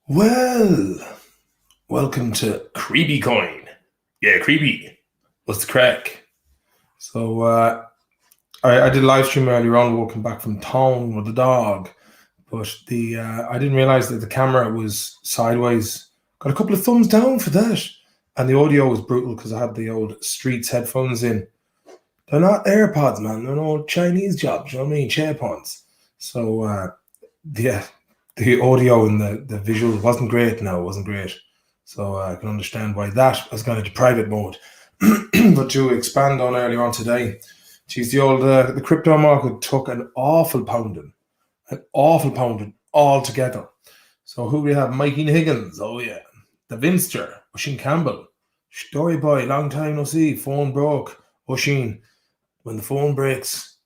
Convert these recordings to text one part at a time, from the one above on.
Well, welcome to Creeby Coin. Yeah, Creeby. What's the crack? So, I did a live stream earlier on, walking back from town with the dog, but the I didn't realize that the camera was sideways. Got a couple of thumbs down for that, and the audio was brutal because I had the old Streets headphones in. They're not AirPods, man. They're no Chinese jobs. You know what I mean? Chairpods. So, yeah, the audio and the visual wasn't great. No, it wasn't great. So I can understand why that has gone into private mode. But to expand on earlier on today, geez, the crypto market took an awful pounding altogether. So who do we have? Mikey Higgins, oh yeah, the Vinster, Oisin Campbell, Story Boy, long time no see, phone broke, Oisin. When the phone breaks,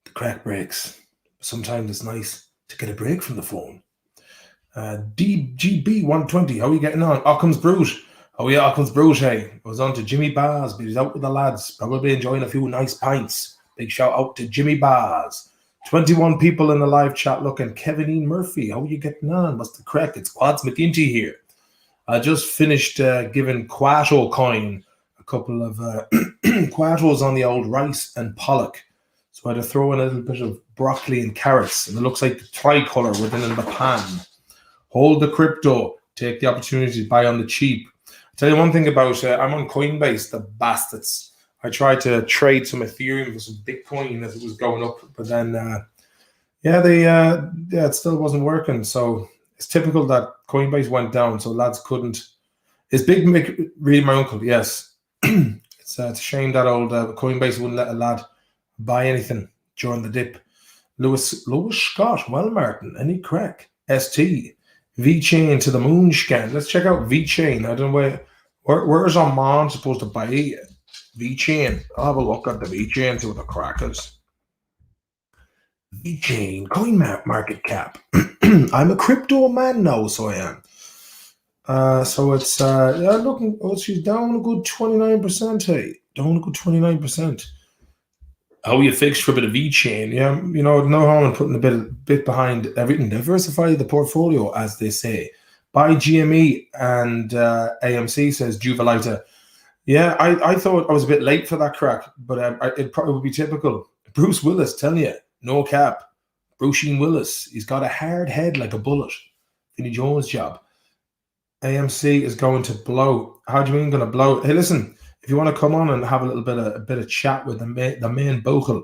the crack breaks. Sometimes it's nice to get a break from the phone. DGB120, how are you getting on? Occam's Brute. Oh yeah, Occam's Brute, hey. I was on to Jimmy Bars, but he's out with the lads, probably enjoying a few nice pints. Big shout out to Jimmy Bars. 21 people in the live chat looking. Kevin E. Murphy, how are you getting on? What's the crack? It's Quads McGinty here. I just finished giving Quato Coin a couple of Quatos on the old rice and pollock. So I had to throw in a little bit of broccoli and carrots, and it looks like the tricolor within in the pan. Hold the crypto. Take the opportunity to buy on the cheap. I'll tell you one thing about I'm on Coinbase, the bastards. I tried to trade some Ethereum for some Bitcoin as it was going up, but then it still wasn't working. So it's typical that Coinbase went down, so lads couldn't. Is Big Mick really my uncle? Yes. It's a shame that old Coinbase wouldn't let a lad buy anything during the dip. Lewis Scott, well, Martin, any crack? ST. VeChain to the moon scan. Let's check out VeChain. I don't know where's our mom supposed to buy it? VeChain. I'll have a look at the VeChain, see what the crack is. VeChain, coin market cap. I'm a crypto man now, so I am. So it's looking. Oh, she's down a good 29%. Hey, down a good 29%. How you fixed for a bit of VeChain? Yeah, no harm in putting a bit behind everything. Diversify the portfolio, as they say. Buy GME and AMC, says Juvelita. Yeah, I thought I was a bit late for that crack, but it probably would be typical. Bruce Willis, telling you, no cap. Bruce Willis, he's got a hard head like a bullet. Vinnie Jones' job. AMC is going to blow. How do you mean going to blow? Hey, listen, if you want to come on and have a bit of chat with the main Bochel,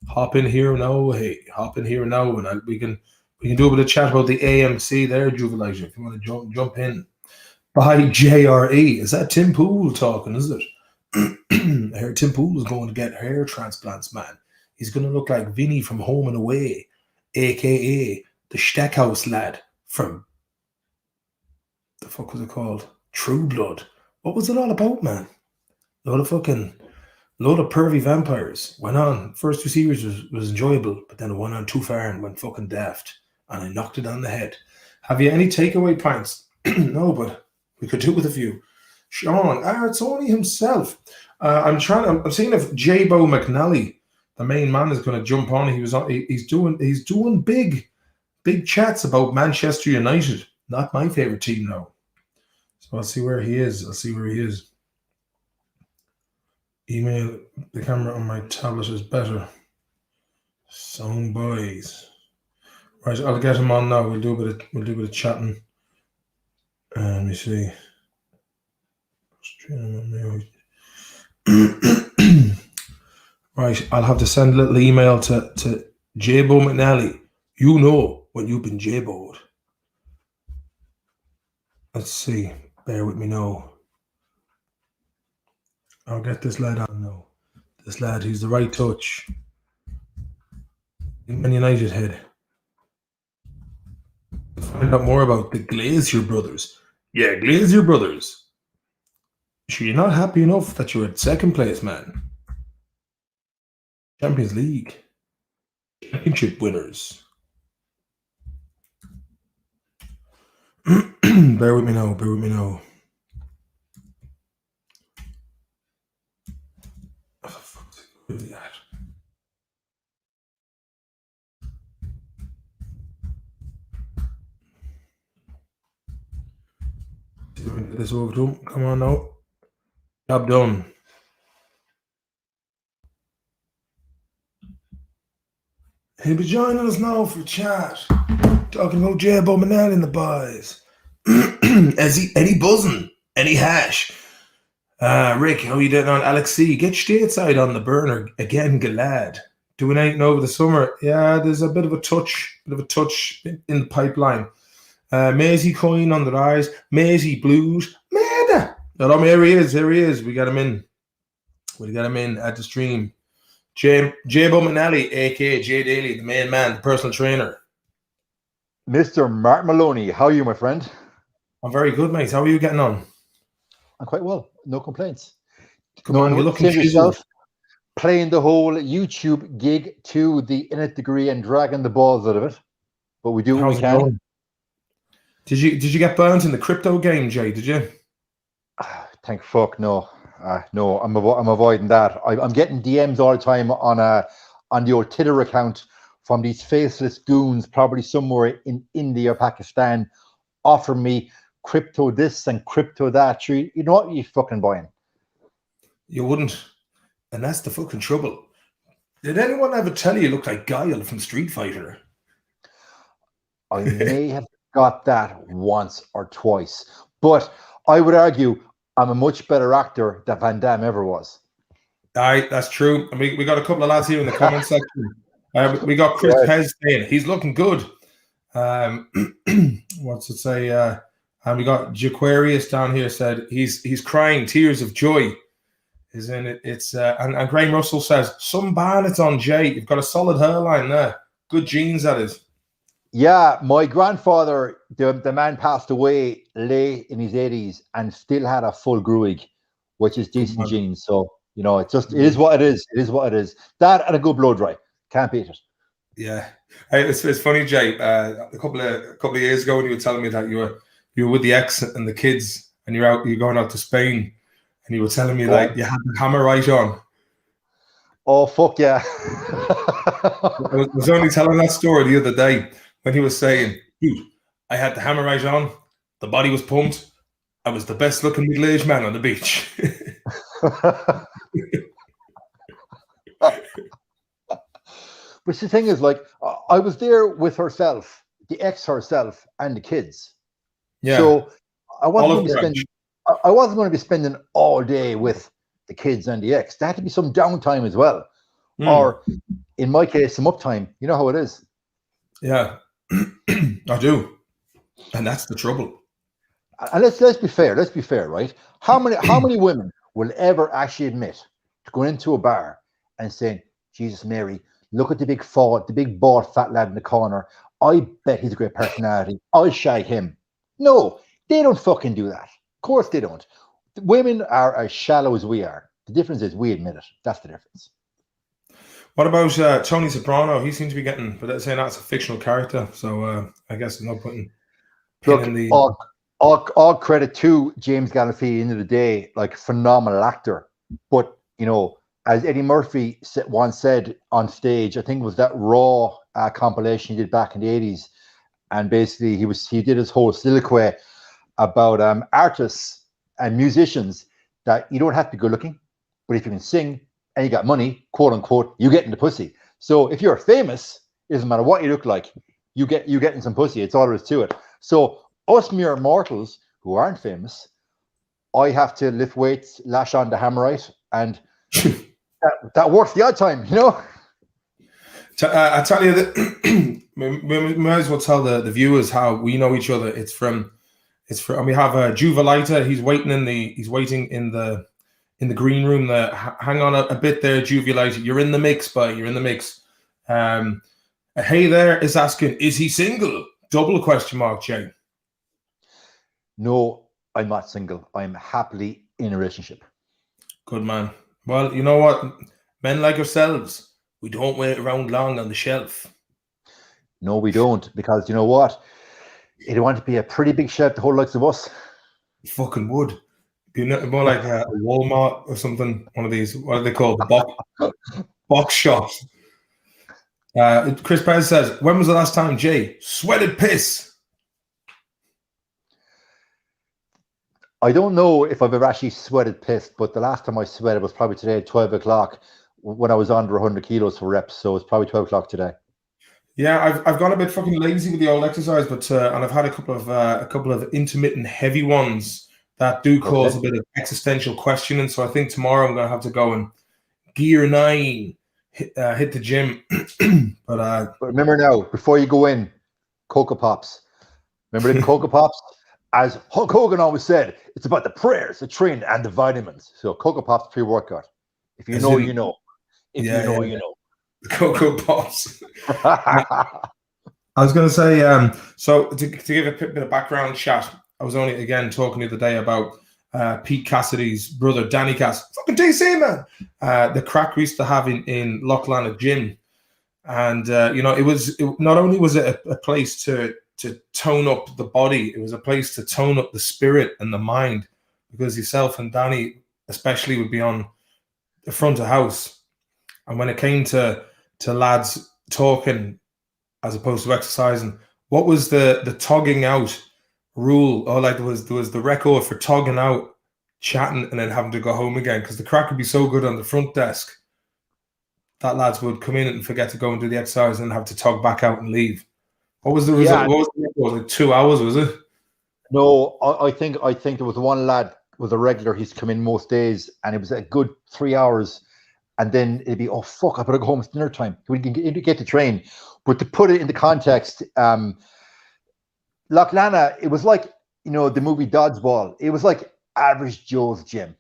hop in here now. Hey, hop in here now, and we can do a bit of chat about the AMC there, Juvelation. If you want to jump in. By JRE, is that Tim Pool talking? Is it? I heard Tim Pool is going to get hair transplants, man. He's going to look like Vinny from Home and Away, aka the Stackhouse lad from the fuck was it called? True Blood. What was it all about, man? Load of pervy vampires. Went on. First two series was enjoyable, but then it went on too far and went fucking daft. And I knocked it on the head. Have you any takeaway pints? No, but we could do with a few. Sean, it's only himself. I'm seeing if J-Bo McNally, the main man, is going to jump on. He's doing big chats about Manchester United. Not my favorite team now. So I'll see where he is. Email, the camera on my tablet is better. Sound boys. Right, I'll get him on now. We'll do a bit of chatting. Let me see. Right, I'll have to send a little email to J-Bo McNally. You know when you've been J-Bo'd. Let's see. Bear with me now. I'll get this lad on now. This lad, he's the right touch. Man United head. Find out more about the Glazier brothers. Yeah, Glazier brothers. Sure, you're not happy enough that you're at second place, man. Champions League. Championship winners. Bear with me now. This over to him. Come on now. Job done. He'll be joining us now for chat. Talking about J. Bomanel in the boys. Any buzzing? Any hash? Rick, how you doing on Alex C? Get stateside on the burner again, Galad. Doing anything over the summer? Yeah, there's a bit of a touch in the pipeline. Maisie Coin on the rise. Maisie Blues. Mada. Oh, here he is. We got him in at the stream. Jay Bomanelli, aka Jay Daly, the main man, the personal trainer. Mr. Mark Maloney, how are you, my friend? I'm very good, mate. How are you getting on? I'm quite well. No complaints. Come on, you're looking yourself playing the whole YouTube gig to the nth degree and dragging the balls out of it. But we do what we can. Going? Did you get burnt in the crypto game, Jay? Did you? Thank fuck no. No, I'm avoiding that. I'm getting DMs all the time on the old Twitter account from these faceless goons, probably somewhere in India or Pakistan, offering me crypto this and crypto that. You know what you fucking buying? You wouldn't, and that's the fucking trouble. Did anyone ever tell you look like Guile from Street Fighter? I may have got that once or twice, but I would argue I'm a much better actor than Van Damme ever was. Aye, that's true. And we got a couple of lads here in the comment section. We got Chris Pez saying he's looking good. What's it say? And we got Jaquarius down here said he's crying tears of joy. Is in it? It's and Graham Russell says some banners on Jay. You've got a solid hairline there. Good genes, that is. Yeah, my grandfather, the man passed away late in his 80s and still had a full gruig, which is decent genes. So, you know, it is what it is. It is what it is. That and a good blow dry. Can't beat it. Yeah. Hey, it's funny, Jay. A couple of years ago when you were telling me that you were with the ex and the kids and you're going out to Spain and you were telling me like you had the hammer right on. Oh, fuck yeah. I was only telling that story the other day. When he was saying, dude, I had the hammer right on, the body was pumped, I was the best looking middle-aged man on the beach. But the thing is, like, I was there with herself, the ex herself, and the kids. Yeah. So I wasn't going to be spending all day with the kids and the ex. There had to be some downtime as well. Or, in my case, some uptime. You know how it is. Yeah. I do, and that's the trouble. And let's be fair. Let's be fair, right? How many women will ever actually admit to going into a bar and saying, "Jesus, Mary, look at the big bald fat lad in the corner. I bet he's a great personality. I'll shag him." No, they don't fucking do that. Of course they don't. Women are as shallow as we are. The difference is we admit it. That's the difference. What about Tony Soprano? He seems to be getting, but they're saying that's a fictional character. So I guess there's no putting. Look, all credit to James Gandolfini. End of the day, like phenomenal actor. But you know, as Eddie Murphy once said on stage, I think it was that Raw compilation he did back in the 80s, and basically he did his whole soliloquy about artists and musicians that you don't have to be good looking, but if you can sing and you got money, quote unquote, you get in the pussy. So if you're famous, it doesn't matter what you look like, you get in some pussy. It's all there is to it. So us mere mortals who aren't famous, I have to lift weights, lash on the hammerite, and that works the odd time, you know. I tell you that we might as well tell the viewers how we know each other. It's from, and we have Juvelita. He's waiting in the green room there. Hang on a bit there, Juvelita. You're in the mix, buddy. You're in the mix. Hey there is asking, is he single? Double question mark, Jay. No, I'm not single. I'm happily in a relationship. Good man. Well, you know what? Men like ourselves, we don't wait around long on the shelf. No, we don't, because you know what? It'd want to be a pretty big shelf to hold likes of us. You fucking would. Be more like a Walmart or something. One of these, what are they called? The box shops. Chris Perez says, when was the last time Jay sweated piss? I don't know if I've ever actually sweated piss, but the last time I sweated was probably today at 12 o'clock when I was under 100 kilos for reps. So it's probably 12 o'clock today. Yeah, I've gone a bit fucking lazy with the old exercise, but and I've had a couple of intermittent heavy ones that do cause a bit of existential questioning. So I think tomorrow I'm gonna have to go and gear 9, hit the gym. But remember now, before you go in, Cocoa Pops. Remember the Cocoa Pops? As Hulk Hogan always said, it's about the prayers, the training, and the vitamins. So Cocoa Pops pre-workout. If you know, you know. If you know, you know. Cocoa Pops. I was going to say, so to give a bit of background chat, I was only again talking the other day about Pete Cassidy's brother, Danny Cass, fucking DC man, the crack we used to have in Loughlana gym, and not only was it a place to tone up the body, it was a place to tone up the spirit and the mind, because yourself and Danny especially would be on the front of house, and when it came to lads talking as opposed to exercising, what was the togging out rule? Or like there was the record for togging out, chatting, and then having to go home again, because the crack would be so good on the front desk that lads would come in and forget to go and do the exercise and have to tog back out and leave. What was the result? What was the record? Like 2 hours, was it? No, I think there was one lad was a regular. He's come in most days, and it was a good 3 hours. And then it'd be, oh, fuck, I better go home. It's dinner time. We can get to train. But to put it into context, Loughlana, it was like, the movie Dodgeball. It was like average Joe's gym.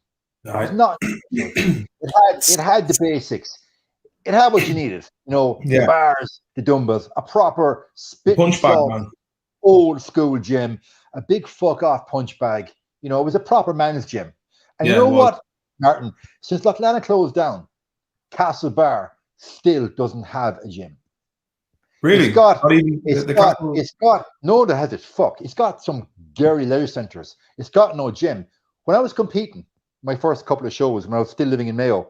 It was not. It had the basics. It had what you needed. The bars, the dumbbells, a proper spit and salt, old school gym, a big fuck off punch bag. It was a proper man's gym. And you know what, Martin? Since Loughlana closed down, Castle Bar still doesn't have a gym. Really? It's got some Gary leisure centers. It's got no gym. When I was competing, my first couple of shows, when I was still living in Mayo,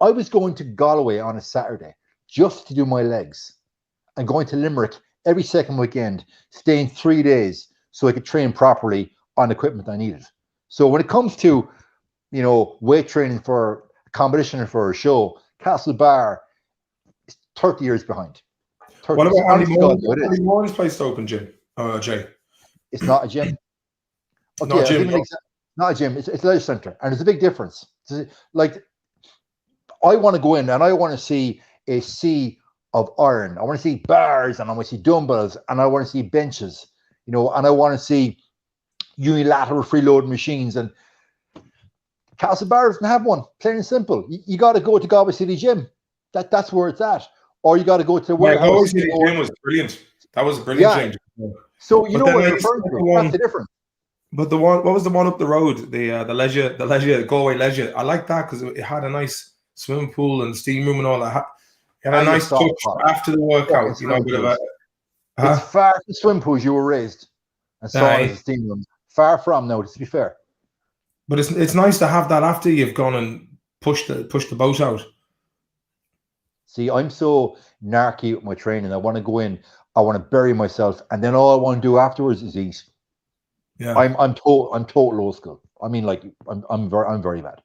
I was going to Galway on a Saturday just to do my legs, and going to Limerick every second weekend, staying 3 days so I could train properly on equipment I needed. So when it comes to, weight training for a competition or for a show, Castle Bar is 30 years behind. What about Andy Moore's place to open gym, Jay? It's not a gym. Okay, not a gym. Not a gym. It's a leisure center, and there's a big difference. Like, I want to go in and I want to see a sea of iron. I want to see bars, and I want to see dumbbells, and I want to see benches, and I want to see unilateral freeloading machines. And Castle Bar doesn't have one. Plain and simple. You got to go to Galway City Gym. That's where it's at. Or you got to go to the warehouse. Galway City Gym was brilliant. That was a brilliant gym. So what you're referring to. That's the difference. But what was the one up the road? The leisure Galway Leisure. I like that because it had a nice swimming pool and steam room and all that. It had a nice touch after the workout. It's far from swimming pools you were raised, and saunas and steam rooms. Far from, now, to be fair. But it's nice to have that after you've gone and pushed the boat out. See, I'm so narky with my training. I want to go in, I want to bury myself, and then all I want to do afterwards is eat. Yeah, I'm total old school. I mean, like, I'm very bad.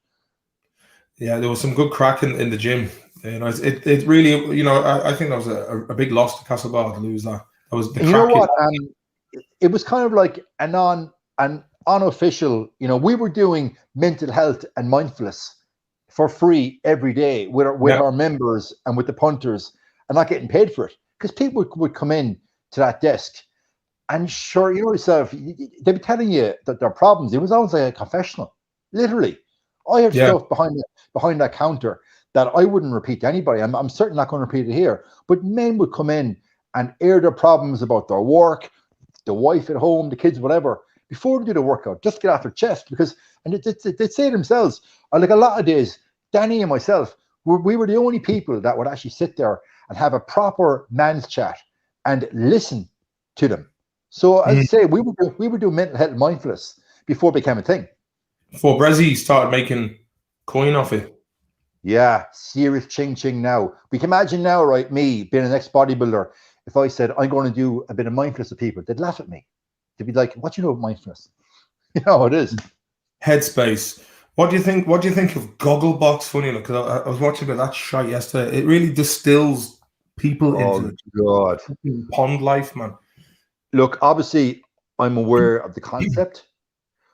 Yeah, there was some good crack in the gym. It really, I think that was a big loss to Castlebar to lose that. That was the crack. You know what? It was kind of like an unofficial. We were doing mental health and mindfulness for free every day with our members and with the punters, and not getting paid for it, because people would come in to that desk, and sure, yourself, they'd be telling you that their problems. It was always like a confessional, literally. I had stuff behind that counter that I wouldn't repeat to anybody. I'm certainly not going to repeat it here. But men would come in and air their problems about their work, the wife at home, the kids, whatever, before they do the workout, just get off their chest. And they'd say themselves, like a lot of days, Danny and myself, we were the only people that would actually sit there and have a proper man's chat and listen to them. So I'd say we would do mental health mindfulness before it became a thing. Before Brezzy started making coin off it. Yeah, serious ching now. We can imagine now, right, me being an ex-bodybuilder, if I said, I'm going to do a bit of mindfulness with people, they'd laugh at me. They'd be like, what do you know about mindfulness? You know how it is. Headspace. What do you think? What do you think of Gogglebox? Funny enough, because I was watching about that shite yesterday. It really distills people Oh into God! pond life, man. Look, obviously, I'm aware of the concept,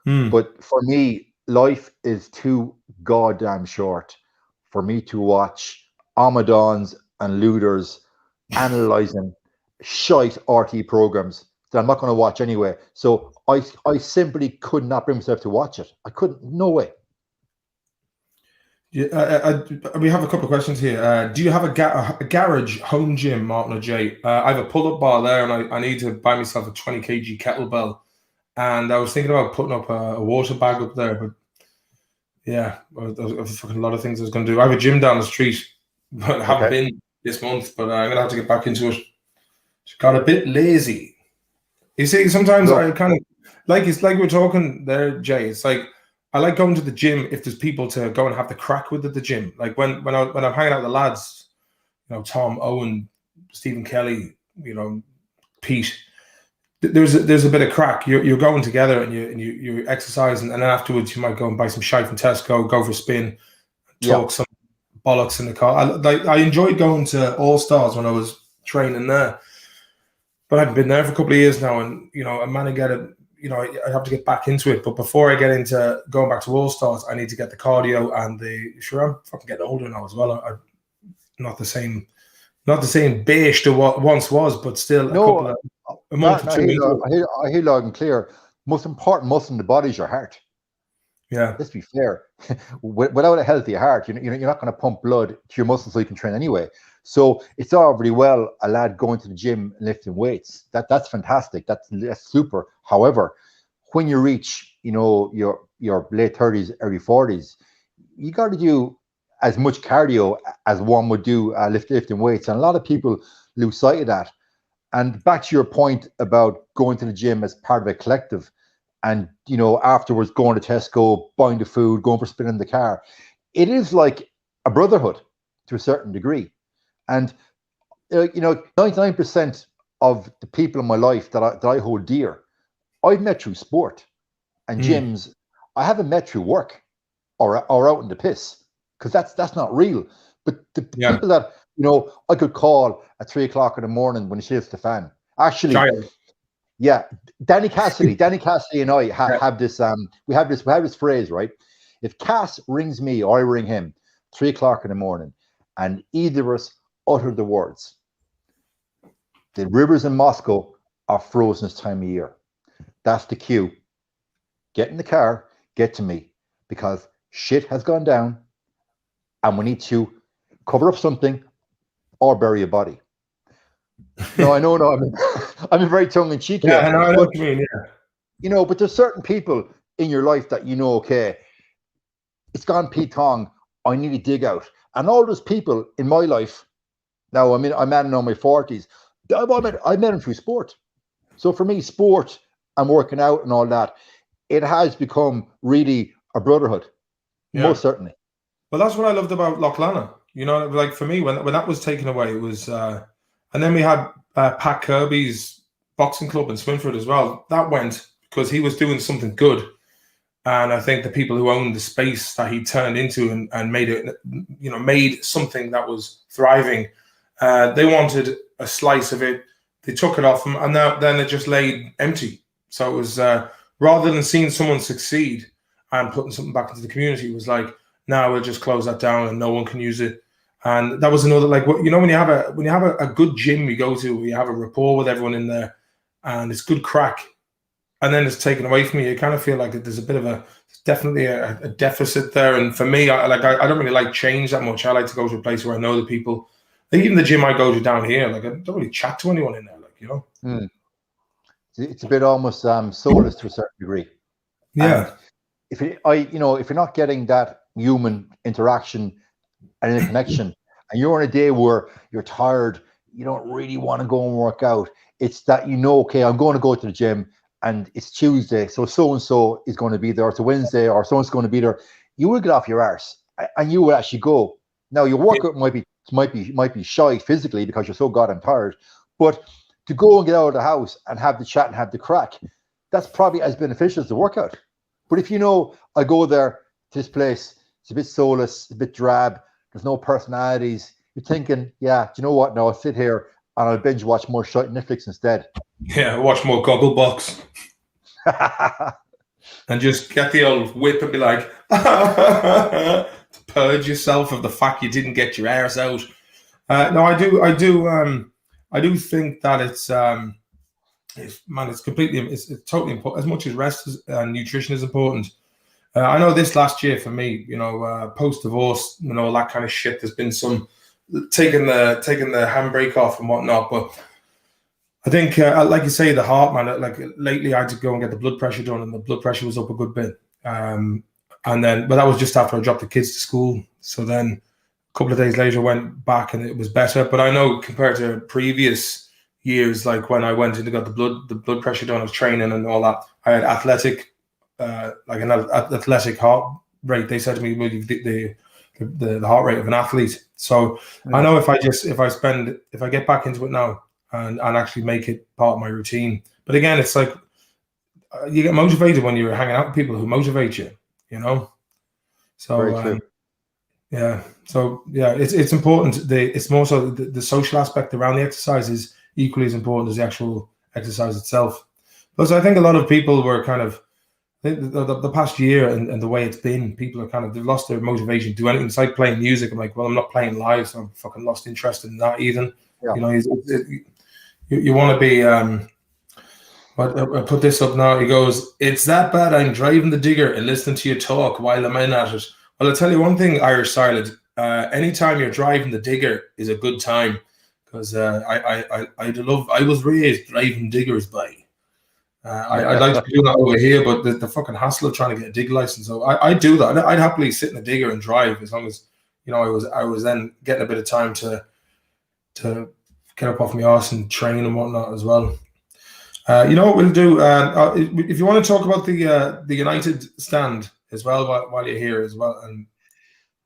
but for me, life is too goddamn short for me to watch Amadons and Luders analyzing shite RT programs that I'm not going to watch anyway. So I simply could not bring myself to watch it. I couldn't. No way. Yeah, we have a couple of questions here. Do you have a garage home gym, Martin or Jay? I have a pull-up bar there, and I need to buy myself a 20 kg kettlebell. And I was thinking about putting up a water bag up there, but yeah, there's fucking a lot of things I was going to do. I have a gym down the street, but I haven't been this month. But I'm gonna have to get back into it. Just got a bit lazy. You see, sometimes I kind of it's like we're talking there, Jay. It's like I like going to the gym if there's people to go and have the crack with at the gym. Like when I'm hanging out with the lads, Tom, Owen, Stephen Kelly, Pete. There's a bit of crack. You're going together and you're exercising, and then afterwards you might go and buy some shite from Tesco, go for a spin, talk some bollocks in the car. I enjoyed going to All Stars when I was training there, but I've been there for a couple of years now, and I managed to get it. I have to get back into it. But before I get into going back to All Stars, I need to get the cardio and I'm fucking getting older now as well. I'm not the same beige to what once was, but still a month or two. I hear loud and clear. Most important muscle in the body is your heart. Yeah. Let's be fair. Without a healthy heart, you're not going to pump blood to your muscles so you can train anyway. So it's all very well a lad going to the gym and lifting weights. That's fantastic. That's super. However, when you reach your late 30s, early 40s, you got to do as much cardio as one would do lifting weights, and a lot of people lose sight of that. And back to your point about going to the gym as part of a collective, and afterwards going to Tesco, buying the food, going for a spin in the car, it is like a brotherhood to a certain degree. And 99% of the people in my life that I hold dear, I've met through sport and gyms. I haven't met through work or out in the piss, because that's not real. But the people that I could call at 3 o'clock in the morning when it hits the fan. Actually, Danny Cassidy and I have this. We have this phrase, right? If Cass rings me or I ring him 3 o'clock in the morning, and either of us utter the words, the rivers in Moscow are frozen this time of year. That's the cue. Get in the car, get to me, because shit has gone down, and we need to cover up something or bury a body. No, I know. I'm very tongue-in-cheek here. Yeah, I know what you mean. Yeah. But there's certain people in your life that okay, it's gone Pete Tong. I need to dig out. And all those people in my life, now I'm in my 40s. I met them through sport. So for me, sport and working out and all that, it has become really a brotherhood. Yeah. Most certainly. Well, that's what I loved about Loch Lana. Like for me, when that was taken away, it was, and then we had Pat Kirby's boxing club in Swinford as well. That went because he was doing something good. And I think the people who owned the space that he turned into and made it, made something that was thriving, they wanted a slice of it. They took it off them, and then it just laid empty. So it was, rather than seeing someone succeed and putting something back into the community, it was like, now we'll just close that down and no one can use it. And that was another, like, when you have a good gym you go to, where you have a rapport with everyone in there, and it's good crack, and then it's taken away from you kind of feel like there's a bit of definitely a deficit there. And for me, I don't really like change that much. I like to go to a place where I know the people. Like even the gym I go to down here, like I don't really chat to anyone in there, It's a bit almost soulless to a certain degree. Yeah. And if you're not getting that human interaction and a connection, and you're on a day where you're tired, you don't really want to go and work out. It's that okay, I'm going to go to the gym, and it's Tuesday, so and so is going to be there. Or it's a Wednesday, or someone's going to be there. You will get off your arse, and you will actually go. Now your workout might be shy physically because you're so goddamn tired, but to go and get out of the house and have the chat and have the crack, that's probably as beneficial as the workout. But if you know, I go there to this place, it's a bit soulless, a bit drab, there's no personalities. You're thinking, yeah, do you know what? No, I'll sit here and I'll binge watch more shit Netflix instead. Yeah, watch more Gogglebox. And just get the old whip and be like, to purge yourself of the fact you didn't get your arse out. No, I do think that it's completely, it's totally important. As much as rest and nutrition is important. I know this last year for me, post divorce, all that kind of shit. There's been some taking the handbrake off and whatnot, but I think, like you say, the heart, man. Like lately, I had to go and get the blood pressure done, and the blood pressure was up a good bit. And then, but that was just after I dropped the kids to school. So then, a couple of days later, went back, and it was better. But I know compared to previous years, like when I went in and got the blood pressure done, I was training and all that. I had an athletic heart rate. They said to me, well, the heart rate of an athlete. So I know if I get back into it now and actually make it part of my routine. But again, it's like you get motivated when you're hanging out with people who motivate you, So very true. Yeah. So yeah, it's important. It's more so the social aspect around the exercise is equally as important as the actual exercise itself. Plus, I think a lot of people were kind of, I think the past year and the way it's been, people are they've lost their motivation to do anything. It's like playing music. I'm like, well, I'm not playing live, so I'm fucking lost interest in that even. Yeah. You want to be. I put this up now. He goes, "It's that bad. I'm driving the digger and listening to you talk while I'm in at it." Well, I'll tell you one thing, Irish Silent. Anytime you're driving the digger is a good time, because I was raised driving diggers by. I'd like to do that over here, but the fucking hassle of trying to get a dig license. So I do that. I'd happily sit in a digger and drive as long as I was then getting a bit of time to get up off my arse and train and whatnot as well. You know what we'll do? If you want to talk about the United stand as well while you're here as well, and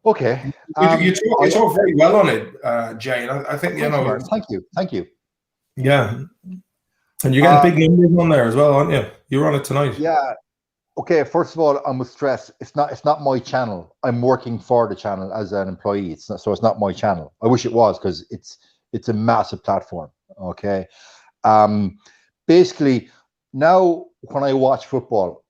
okay, you talk very well on it, Jay. And I think Thank you. Yeah. And you're getting big numbers on there as well, aren't you? You're on it tonight. Yeah. Okay. First of all, I must stress it's not my channel. I'm working for the channel as an employee. It's not my channel. I wish it was, because it's a massive platform. Okay. Basically, now when I watch football,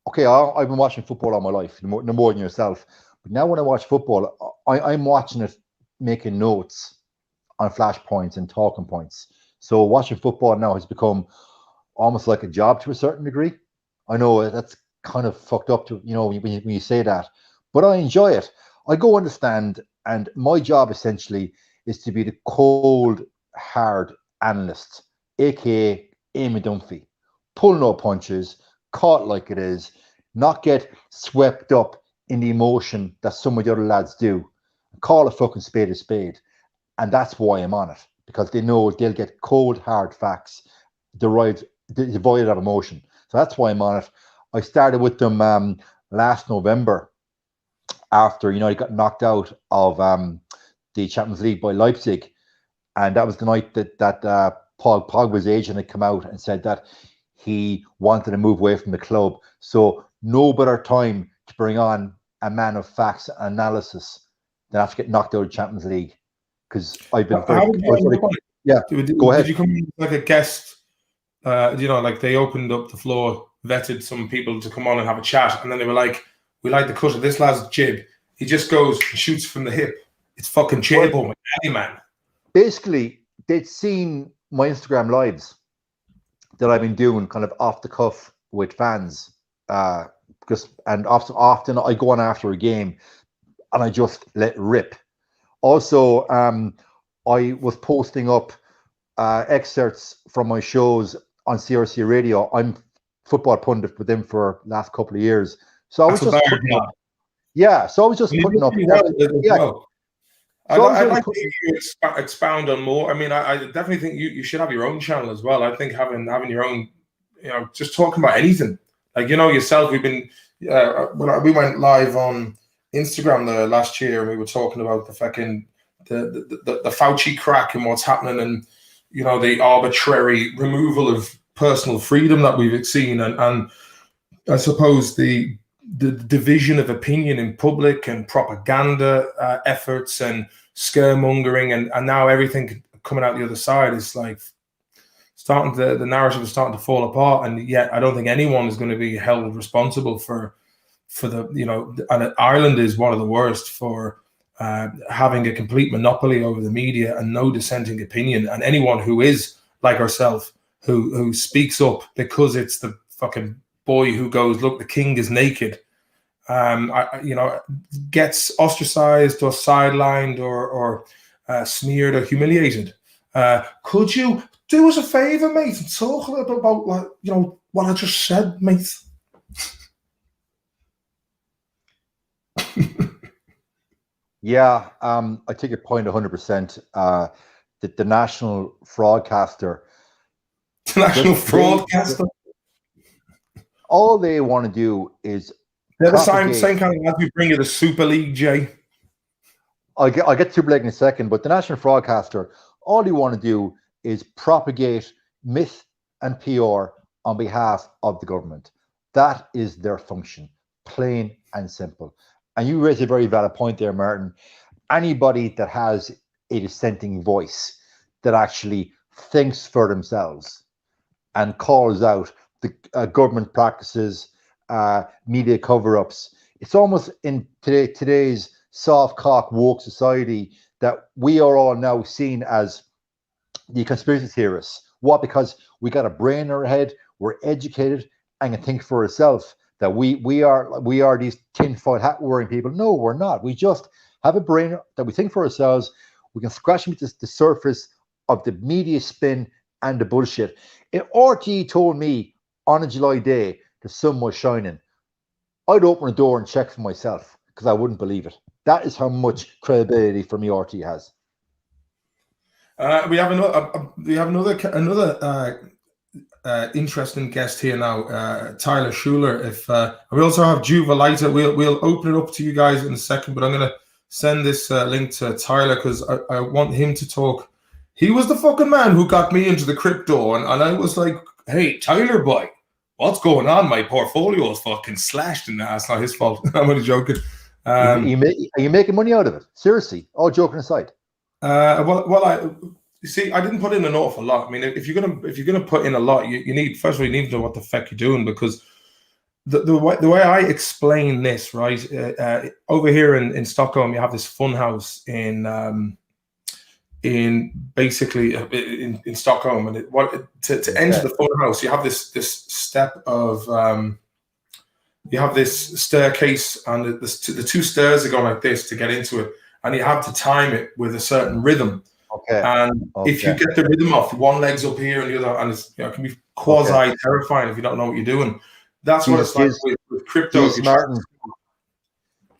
okay, I've been watching football all my life, no more than yourself. But now when I watch football, I'm watching it, making notes on flashpoints and talking points. So watching football now has become almost like a job to a certain degree. I know that's kind of fucked up to when you say that, but I enjoy it. I go on the stand, and my job essentially is to be the cold, hard analyst, aka Amy Dunphy. Pull no punches, call it like it is, not get swept up in the emotion that some of the other lads do. Call a fucking spade a spade, and that's why I'm on it. Because they know they'll get cold, hard facts, devoid of emotion. So that's why I'm on it. I started with them last November after, he got knocked out of the Champions League by Leipzig. And that was the night that Paul Pogba's agent had come out and said that he wanted to move away from the club. So no better time to bring on a man of facts and analysis than after get knocked out of the Champions League. Because I've been go ahead. Did you come in like a guest? Like they opened up the floor, vetted some people to come on and have a chat, and then they were like, "We like the cut of this lad's jib. He just goes and shoots from the hip. It's fucking chairboat, man." Basically, they'd seen my Instagram lives that I've been doing kind of off the cuff with fans, and often I go on after a game, and I just let rip. Also, I was posting up excerpts from my shows on CRC Radio. I'm football pundit with them for the last couple of years. So I was just putting up. Yeah, so I was just putting up. I'd like to hear you expound on more. I mean, I definitely think you should have your own channel as well. I think having your own, just talking about anything. Like, yourself, we've been, we went live on Instagram the last year, and we were talking about the fucking the Fauci crack and what's happening, and the arbitrary removal of personal freedom that we've seen, and I suppose the the division of opinion in public and propaganda efforts and scaremongering, and now everything coming out the other side is like the narrative is starting to fall apart, and yet I don't think anyone is going to be held responsible for the, you know, and Ireland is one of the worst for having a complete monopoly over the media and no dissenting opinion, and anyone who is like ourselves who speaks up because it's the fucking boy who goes, look, the king is naked, gets ostracized or sidelined or smeared or humiliated. Could you do us a favor, mate, and talk a little bit about, like, you know, what I just said, mate? Yeah, I take your point 100%. That the national broadcaster, all they want to do is they're the same kind of as we bring you the Super League, Jay. I'll get Super League in a second, but the national broadcaster, all they want to do is propagate myth and PR on behalf of the government. That is their function, plain and simple. And you raise a very valid point there, Martin. Anybody that has a dissenting voice that actually thinks for themselves and calls out the government practices, media cover-ups, it's almost in today's soft cock woke society that we are all now seen as the conspiracy theorists. What? Because we got a brain in our head, we're educated, and can think for ourselves. That we are these tinfoil hat wearing people. No, we're not. We just have a brain that we think for ourselves. We can scratch beneath the surface of the media spin and the bullshit. If RTE told me on a July day the sun was shining, I'd open the door and check for myself because I wouldn't believe it. That is how much credibility for me RTE has. We have another interesting guest here now, Tyler Schuler. If we also have Juva Lighter, we'll open it up to you guys in a second, but I'm going to send this link to Tyler because I want him to talk. He was the fucking man who got me into the crypto, and I was like, hey, Tyler boy, what's going on? My portfolio is fucking slashed, and that's not his fault. I'm only joking. Are you making money out of it? Seriously, all joking aside. You see, I didn't put in an awful lot. I mean, if you're gonna put in a lot, you need, first of all, you need to know what the fuck you're doing, because the way I explain this, right? Over here in Stockholm, you have this fun house in Stockholm, and to enter the fun house, you have this step of you have this staircase, and the two stairs are going like this to get into it, and you have to time it with a certain rhythm. Okay. And if you get the rhythm off, one leg's up here and the other, and it's, it can be quasi terrifying if you don't know what you're doing. That's what it's like with crypto. Martin,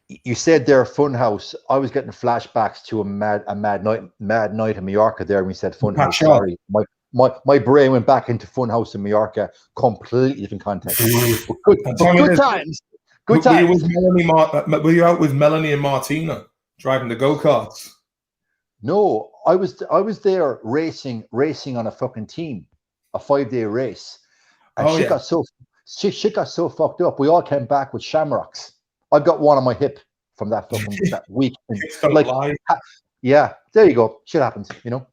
you said there, funhouse. I was getting flashbacks to a mad night in Mallorca. There, when we said funhouse. Sorry, my brain went back into funhouse in Mallorca. Completely different context. Good times. Good times. Were you out with Melanie and Martina driving the go-karts? No, I was there racing on a fucking team, a 5-day race, and she got so fucked up. We all came back with shamrocks. I've got one on my hip from that fucking that week. Yeah, there you go. Shit happens, you know.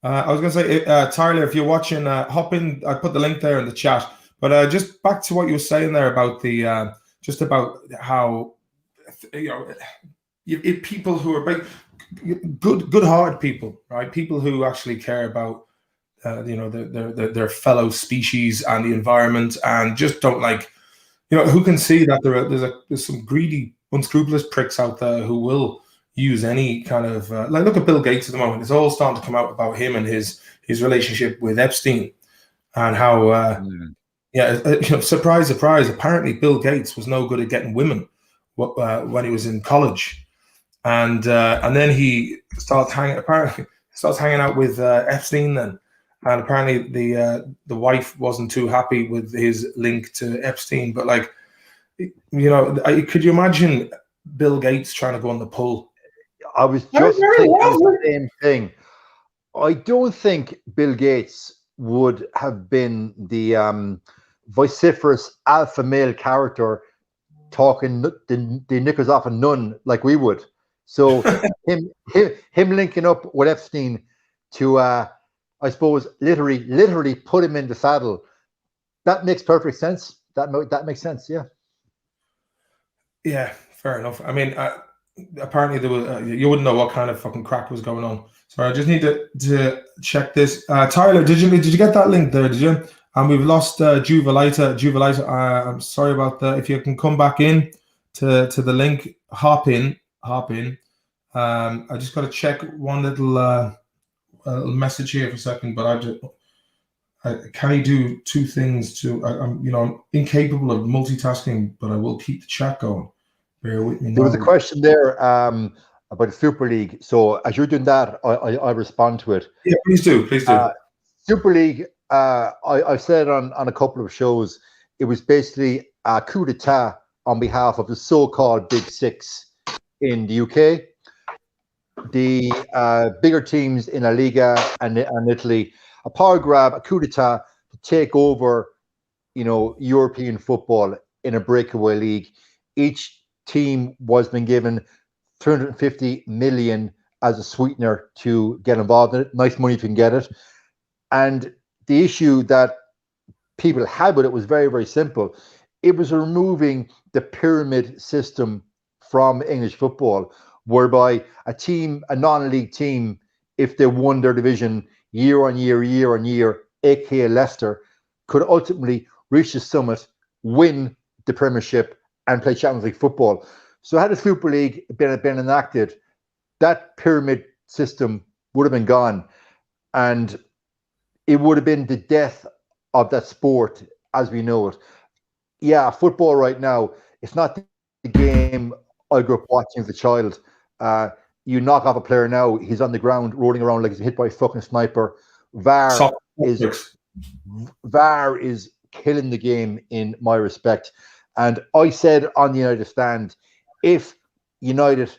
I was gonna say, Tyler, if you're watching, hop in. I put the link there in the chat. But just back to what you were saying there about the just about how people who are good-hearted people, right? People who actually care about their fellow species and the environment, and just don't like, who can see that there's some greedy, unscrupulous pricks out there who will use any kind of like, look at Bill Gates at the moment. It's all starting to come out about him and his relationship with Epstein, and how surprise, surprise, apparently Bill Gates was no good at getting women when he was in college. And then he starts hanging out with Epstein then, and apparently the wife wasn't too happy with his link to Epstein. But like, could you imagine Bill Gates trying to go on the pull? I was just thinking the same thing. I don't think Bill Gates would have been the vociferous alpha male character talking the knickers off a nun like we would. So him linking up with Epstein to, I suppose, literally put him in the saddle. That makes perfect sense. That makes sense. Yeah. Yeah, fair enough. I mean, apparently there was you wouldn't know what kind of fucking crack was going on. Sorry, I just need to check this. Tyler, did you get that link there? Did you? And we've lost Juvelita. I'm sorry about that. If you can come back in to the link, hop in. I just got to check one little message here for a second, but can I do two things? I'm incapable of multitasking, but I will keep the chat going. Bear with me now. There was a question there about the Super League. So as you're doing that, I respond to it. Yeah, please do. Super League, I've said on a couple of shows, it was basically a coup d'etat on behalf of the so-called Big Six in the UK. The bigger teams in La Liga and Italy, a power grab, a coup d'etat to take over, European football in a breakaway league. Each team was been given 350 million as a sweetener to get involved in it. Nice money if you can get it. And the issue that people had with it was very, very simple. It was removing the pyramid system from English football, whereby a non-league team, if they won their division year on year, aka Leicester, could ultimately reach the summit, win the Premiership, and play Champions League football. So had the Super League been enacted, that pyramid system would have been gone, and it would have been the death of that sport as we know it. Yeah, football right now, it's not the game I grew up watching as a child. You knock off a player now, he's on the ground rolling around like he's hit by a fucking sniper. VAR is killing the game in my respect. And I said on the United stand, if United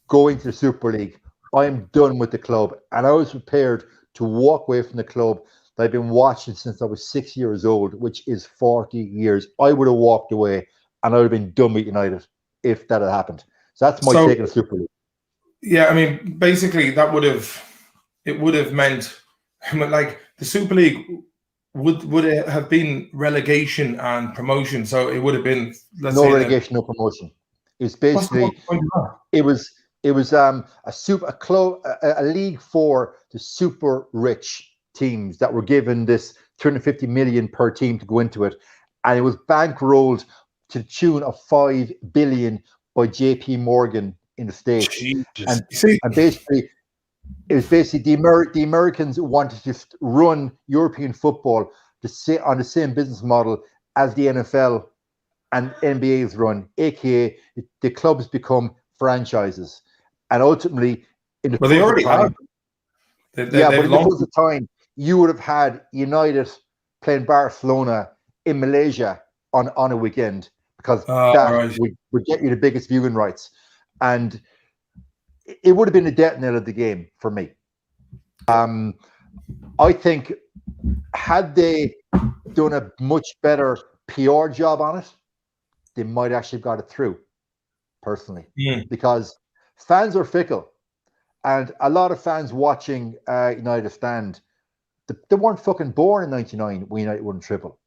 go into the Super League, I am done with the club. And I was prepared to walk away from the club that I've been watching since I was 6 years old, which is 40 years. I would have walked away and I would have been done with United if that had happened. So that's my take on the Super League. Yeah, I mean, basically that would have meant like the Super League would it have been relegation and promotion. So it would have been no relegation, no promotion. It was basically it was a league for the super rich teams that were given this 250 million per team to go into it, and it was bankrolled to the tune of 5 billion by JP Morgan in the States. And basically it was basically the Americans wanted to run European football on the same business model as the NFL and NBA is run, aka the clubs become franchises. And ultimately, in the fullest of time, you would have had United playing Barcelona in Malaysia on a weekend, because would get you the biggest viewing rights. And it would have been the death knell of the game for me. I think had they done a much better PR job on it, they might actually have got it through, personally. Because fans are fickle. And a lot of fans watching United stand, they weren't fucking born in 99 when United won triple.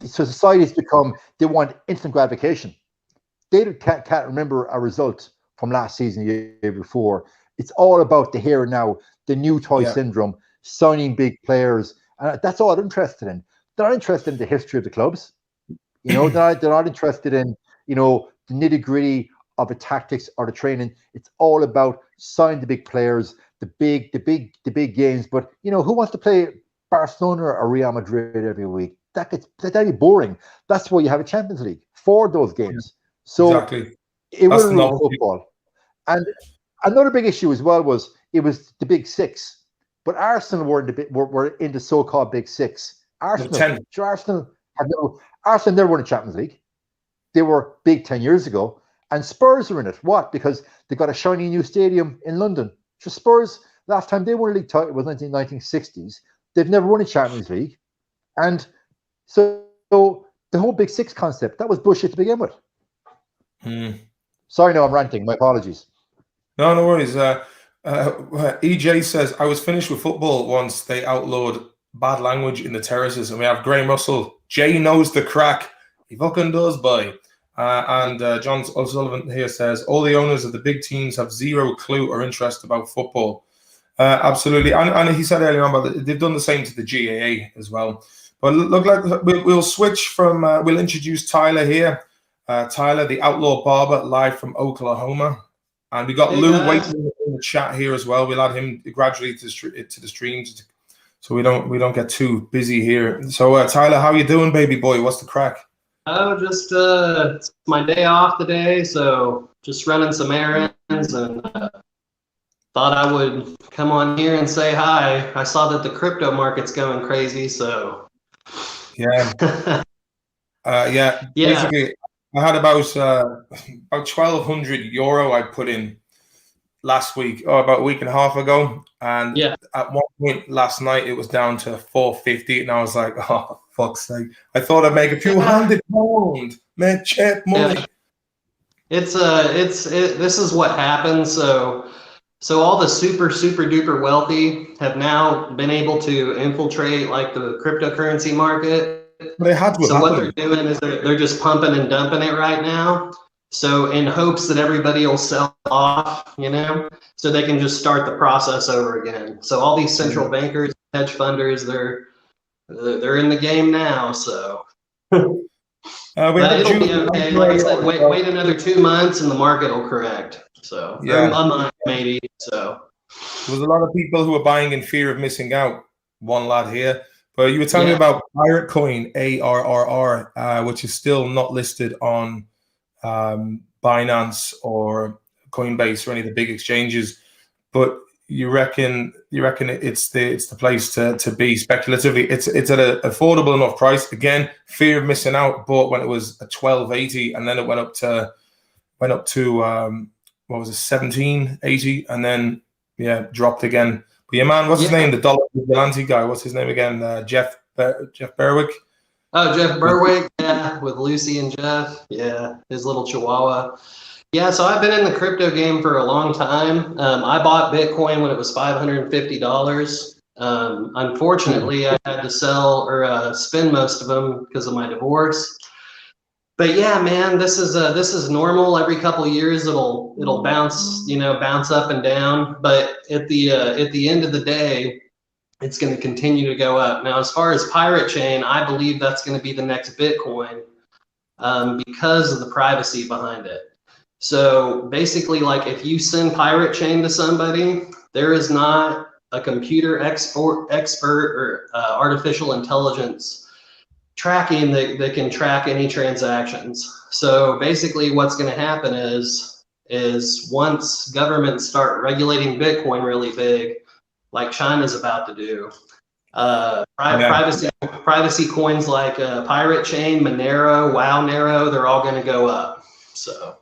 So society's become, they want instant gratification. They can't remember a result from last season, the year before. It's all about the here and now, the new toy syndrome, signing big players. And that's all they're interested in. They're not interested in the history of the clubs. They're not interested in, the nitty gritty of the tactics or the training. It's all about signing the big players, the big games. But, who wants to play Barcelona or Real Madrid every week? That'd be boring. That's why you have a Champions League for those games. So it would ruin football. And another big issue as well was it was the Big Six, but Arsenal were in the so-called Big Six. Arsenal never won a Champions League. They were big 10 years ago, and Spurs are in it. What? Because they got a shiny new stadium in London. So Spurs, last time they won a league title was 1960s. They've never won a Champions League, and so The whole Big Six concept, that was bullshit to begin with. Mm. Sorry, no, I'm ranting. My apologies. No, no worries. EJ says, I was finished with football once they outlawed bad language in the terraces, and we have Graham Russell. Jay knows the crack. He fucking does, boy. And John O'Sullivan here says, all the owners of the big teams have zero clue or interest about football. Absolutely. And he said earlier on about that they've done the same to the GAA as well. But look, like we'll switch from, we'll introduce Tyler here. Tyler, the outlaw barber, live from Oklahoma. And we got Lou waiting in the chat here as well. We'll add him gradually to the streams, so we don't get too busy here. So Tyler, how you doing, baby boy? What's the crack? Oh, just it's my day off today, so just running some errands, and thought I would come on here and say hi. I saw that the crypto market's going crazy, so yeah, yeah. Basically, I had about 1,200 euro I put in last week, about a week and a half ago, and at one point last night it was down to 450, and I was like, oh fuck's sake! I thought I'd make a few £100, make cheap money. This is what happens. So all the super duper wealthy have now been able to infiltrate like the cryptocurrency market. They had to. So what they're doing is they're just pumping and dumping it right now. So in hopes that everybody will sell off, so they can just start the process over again. So all these central bankers, hedge funders, they're in the game now. So it'll be okay. Like I said, wait another 2 months and the market will correct. So or a month maybe. So there was a lot of people who were buying in fear of missing out. One lad here. But you were telling me about Pirate Coin, ARRR, which is still not listed on Binance or Coinbase or any of the big exchanges. But you reckon it's the place to be speculatively. It's at an affordable enough price. Again, fear of missing out. Bought when it was at 12.80, and then it went up to what was it, 17.80, and then dropped again. But yeah, man, what's his name? The dollar vigilante guy. What's his name again? Jeff Berwick. Oh, Jeff Berwick. Yeah, with Lucy and Jeff. Yeah, his little chihuahua. Yeah, so I've been in the crypto game for a long time. I bought Bitcoin when it was $550. Unfortunately, I had to sell or spend most of them because of my divorce. But yeah, man, this is normal. Every couple of years, it'll bounce up and down. But at the end of the day, it's going to continue to go up. Now, as far as Pirate Chain, I believe that's going to be the next Bitcoin because of the privacy behind it. So basically, like if you send Pirate Chain to somebody, there is not a computer expert or artificial intelligence tracking that can track any transactions. So basically what's going to happen is once governments start regulating Bitcoin really big, like China's about to do, privacy coins like Pirate Chain, Monero, WowNero, they're all going to go up. So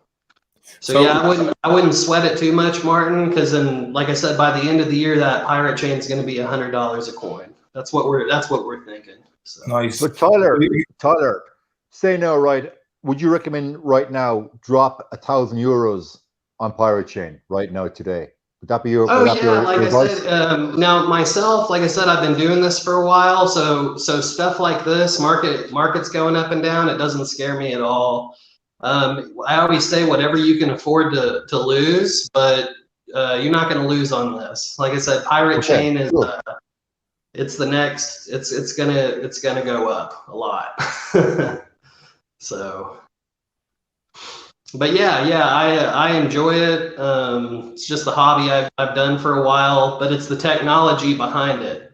yeah, I wouldn't sweat it too much, Martin, because then, like I said, by the end of the year, that Pirate Chain is going to be $100 a coin. That's what we're thinking. So. Nice. But Tyler, say no, right? Would you recommend right now drop €1,000 on Pirate Chain right now today? Would that be your? Like I said, now myself, like I said, I've been doing this for a while, so stuff like this, market's going up and down, it doesn't scare me at all. I always say whatever you can afford to lose, but you're not going to lose on this. Like I said, Pirate Chain is. Cool. It's the next. It's gonna go up a lot. So, but yeah, I enjoy it. It's just a hobby I've done for a while, but it's the technology behind it.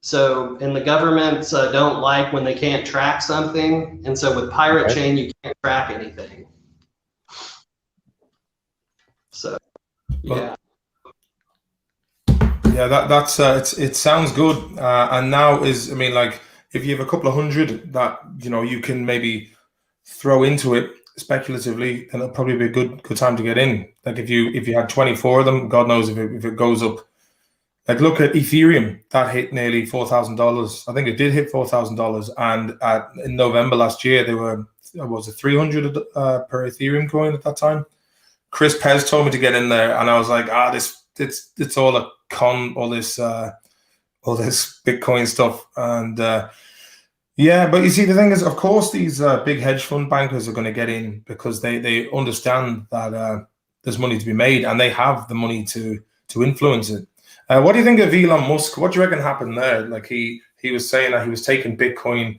So, and the governments don't like when they can't track something, and so with Pirate Chain, you can't track anything. So, yeah. Yeah, that's it sounds good. And now like if you have a couple of hundred that you can maybe throw into it speculatively, then it'll probably be a good time to get in. Like if you had 24 of them, God knows if it goes up Like, look at Ethereum. That hit nearly $4,000. I think it did hit $4,000. And in November last year, they were, was it 300 per Ethereum coin at that time? Chris Pez told me to get in there, and I was like, it's all a con, all this Bitcoin stuff. And yeah, but you see, the thing is, of course, these big hedge fund bankers are going to get in because they understand that there's money to be made, and they have the money to influence it. What do you think of Elon Musk? What do you reckon happened there? Like he was saying that he was taking Bitcoin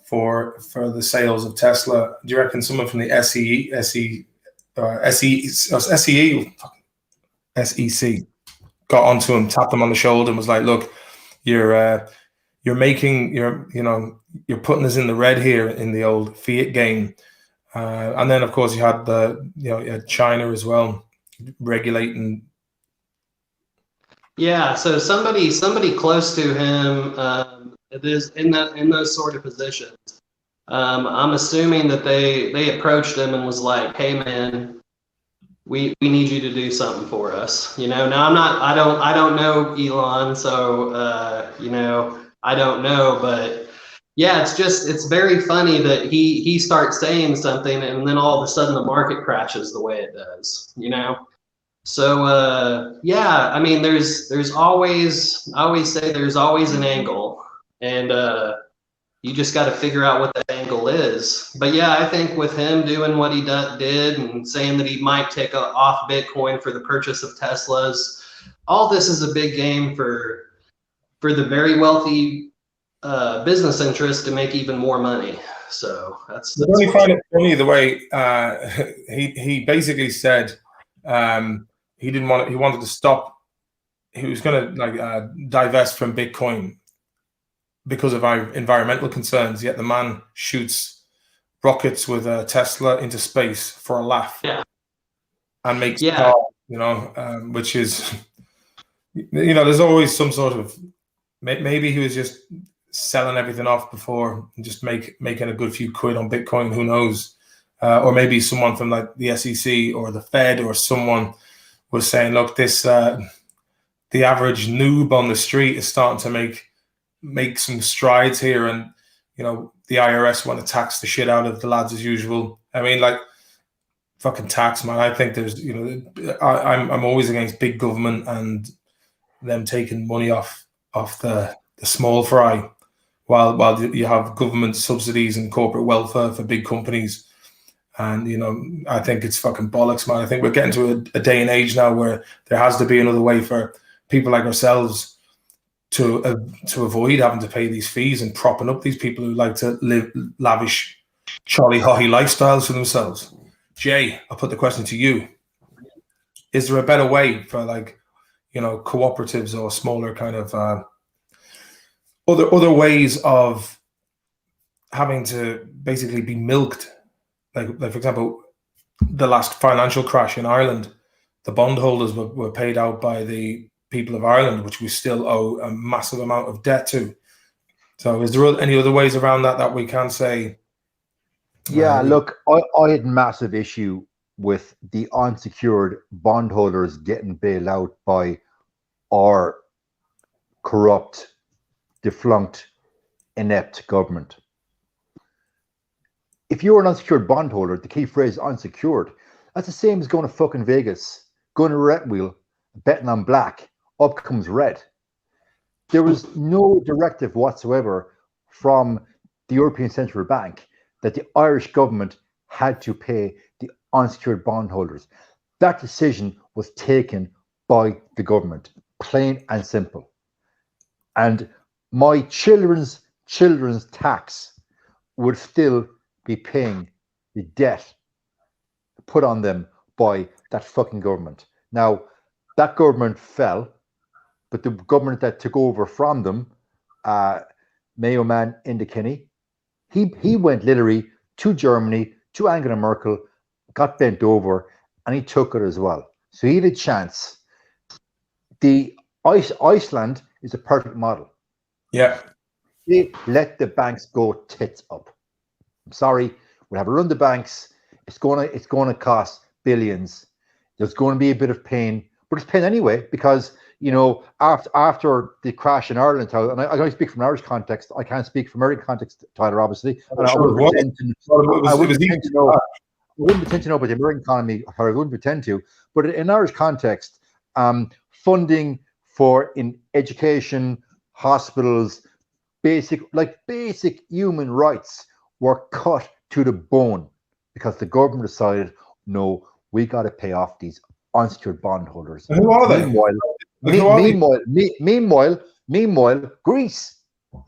for the sales of Tesla. Do you reckon someone from the SEC got onto him, tapped him on the shoulder, and was like, "Look, you're putting us in the red here in the old fiat game." And then, of course, you had you had China as well regulating. Yeah, so somebody close to him is in those sort of positions. I'm assuming that they approached him and was like, "Hey, man, we need you to do something for us." Now I don't know Elon, so I don't know, but yeah, it's very funny that he starts saying something and then all of a sudden the market crashes the way it does. So yeah, I mean, there's always, I always say there's always an angle, and you just got to figure out what that angle is. But yeah, I think with him doing what he did and saying that he might take off Bitcoin for the purchase of Teslas, all this is a big game for the very wealthy business interests to make even more money. So that's Don't you find it funny the way he basically said he didn't want it, he wanted to stop. He was going to divest from Bitcoin because of our environmental concerns. Yet the man shoots rockets with a Tesla into space for a laugh, and makes cars, which is, there's always some sort of, maybe he was just selling everything off before and just making a good few quid on Bitcoin. Who knows? Or maybe someone from like the SEC or the Fed or someone was saying, look, this the average noob on the street is starting to make some strides here, and the IRS want to tax the shit out of the lads as usual. I mean, like, fucking tax, man. I think there's I'm always against big government and them taking money off the small fry, while you have government subsidies and corporate welfare for big companies. And I think it's fucking bollocks, man. I think we're getting to a day and age now where there has to be another way for people like ourselves to avoid having to pay these fees and propping up these people who like to live lavish, Charlie Haughey lifestyles for themselves. Jay, I'll put the question to you. Is there a better way for cooperatives or smaller kind of other ways of having to basically be milked? Like for example, the last financial crash in Ireland, the bondholders were paid out by the people of Ireland, which we still owe a massive amount of debt to. So is there any other ways around that we can say? Yeah, look, I had massive issue with the unsecured bondholders getting bailed out by our corrupt, defunct, inept government. If you're an unsecured bondholder, the key phrase is unsecured. That's the same as going to fucking Vegas, going to Red Wheel, betting on black, up comes red. There was no directive whatsoever from the European Central Bank that the Irish government had to pay the unsecured bondholders. That decision was taken by the government, plain and simple. And my children's tax would still be paying the debt put on them by that fucking government. Now, that government fell, but the government that took over from them, Mayo man Enda Kenny, he went literally to Germany, to Angela Merkel, got bent over, and he took it as well. So he had a chance. Iceland is a perfect model. Yeah. They let the banks go tits up. I'm sorry, we'll have to run the banks. It's gonna cost billions. There's going to be a bit of pain, but it's pain anyway, because you know, after the crash in Ireland, and I can only speak from Irish context. I can't speak from American context, Tyler, obviously. And I wouldn't pretend to know. I wouldn't pretend to know about the American economy. I wouldn't pretend to. But in Irish context, funding for in education, hospitals, basic human rights were cut to the bone because the government decided, no, we got to pay off these unsecured bondholders. And who are they? Meanwhile, Greece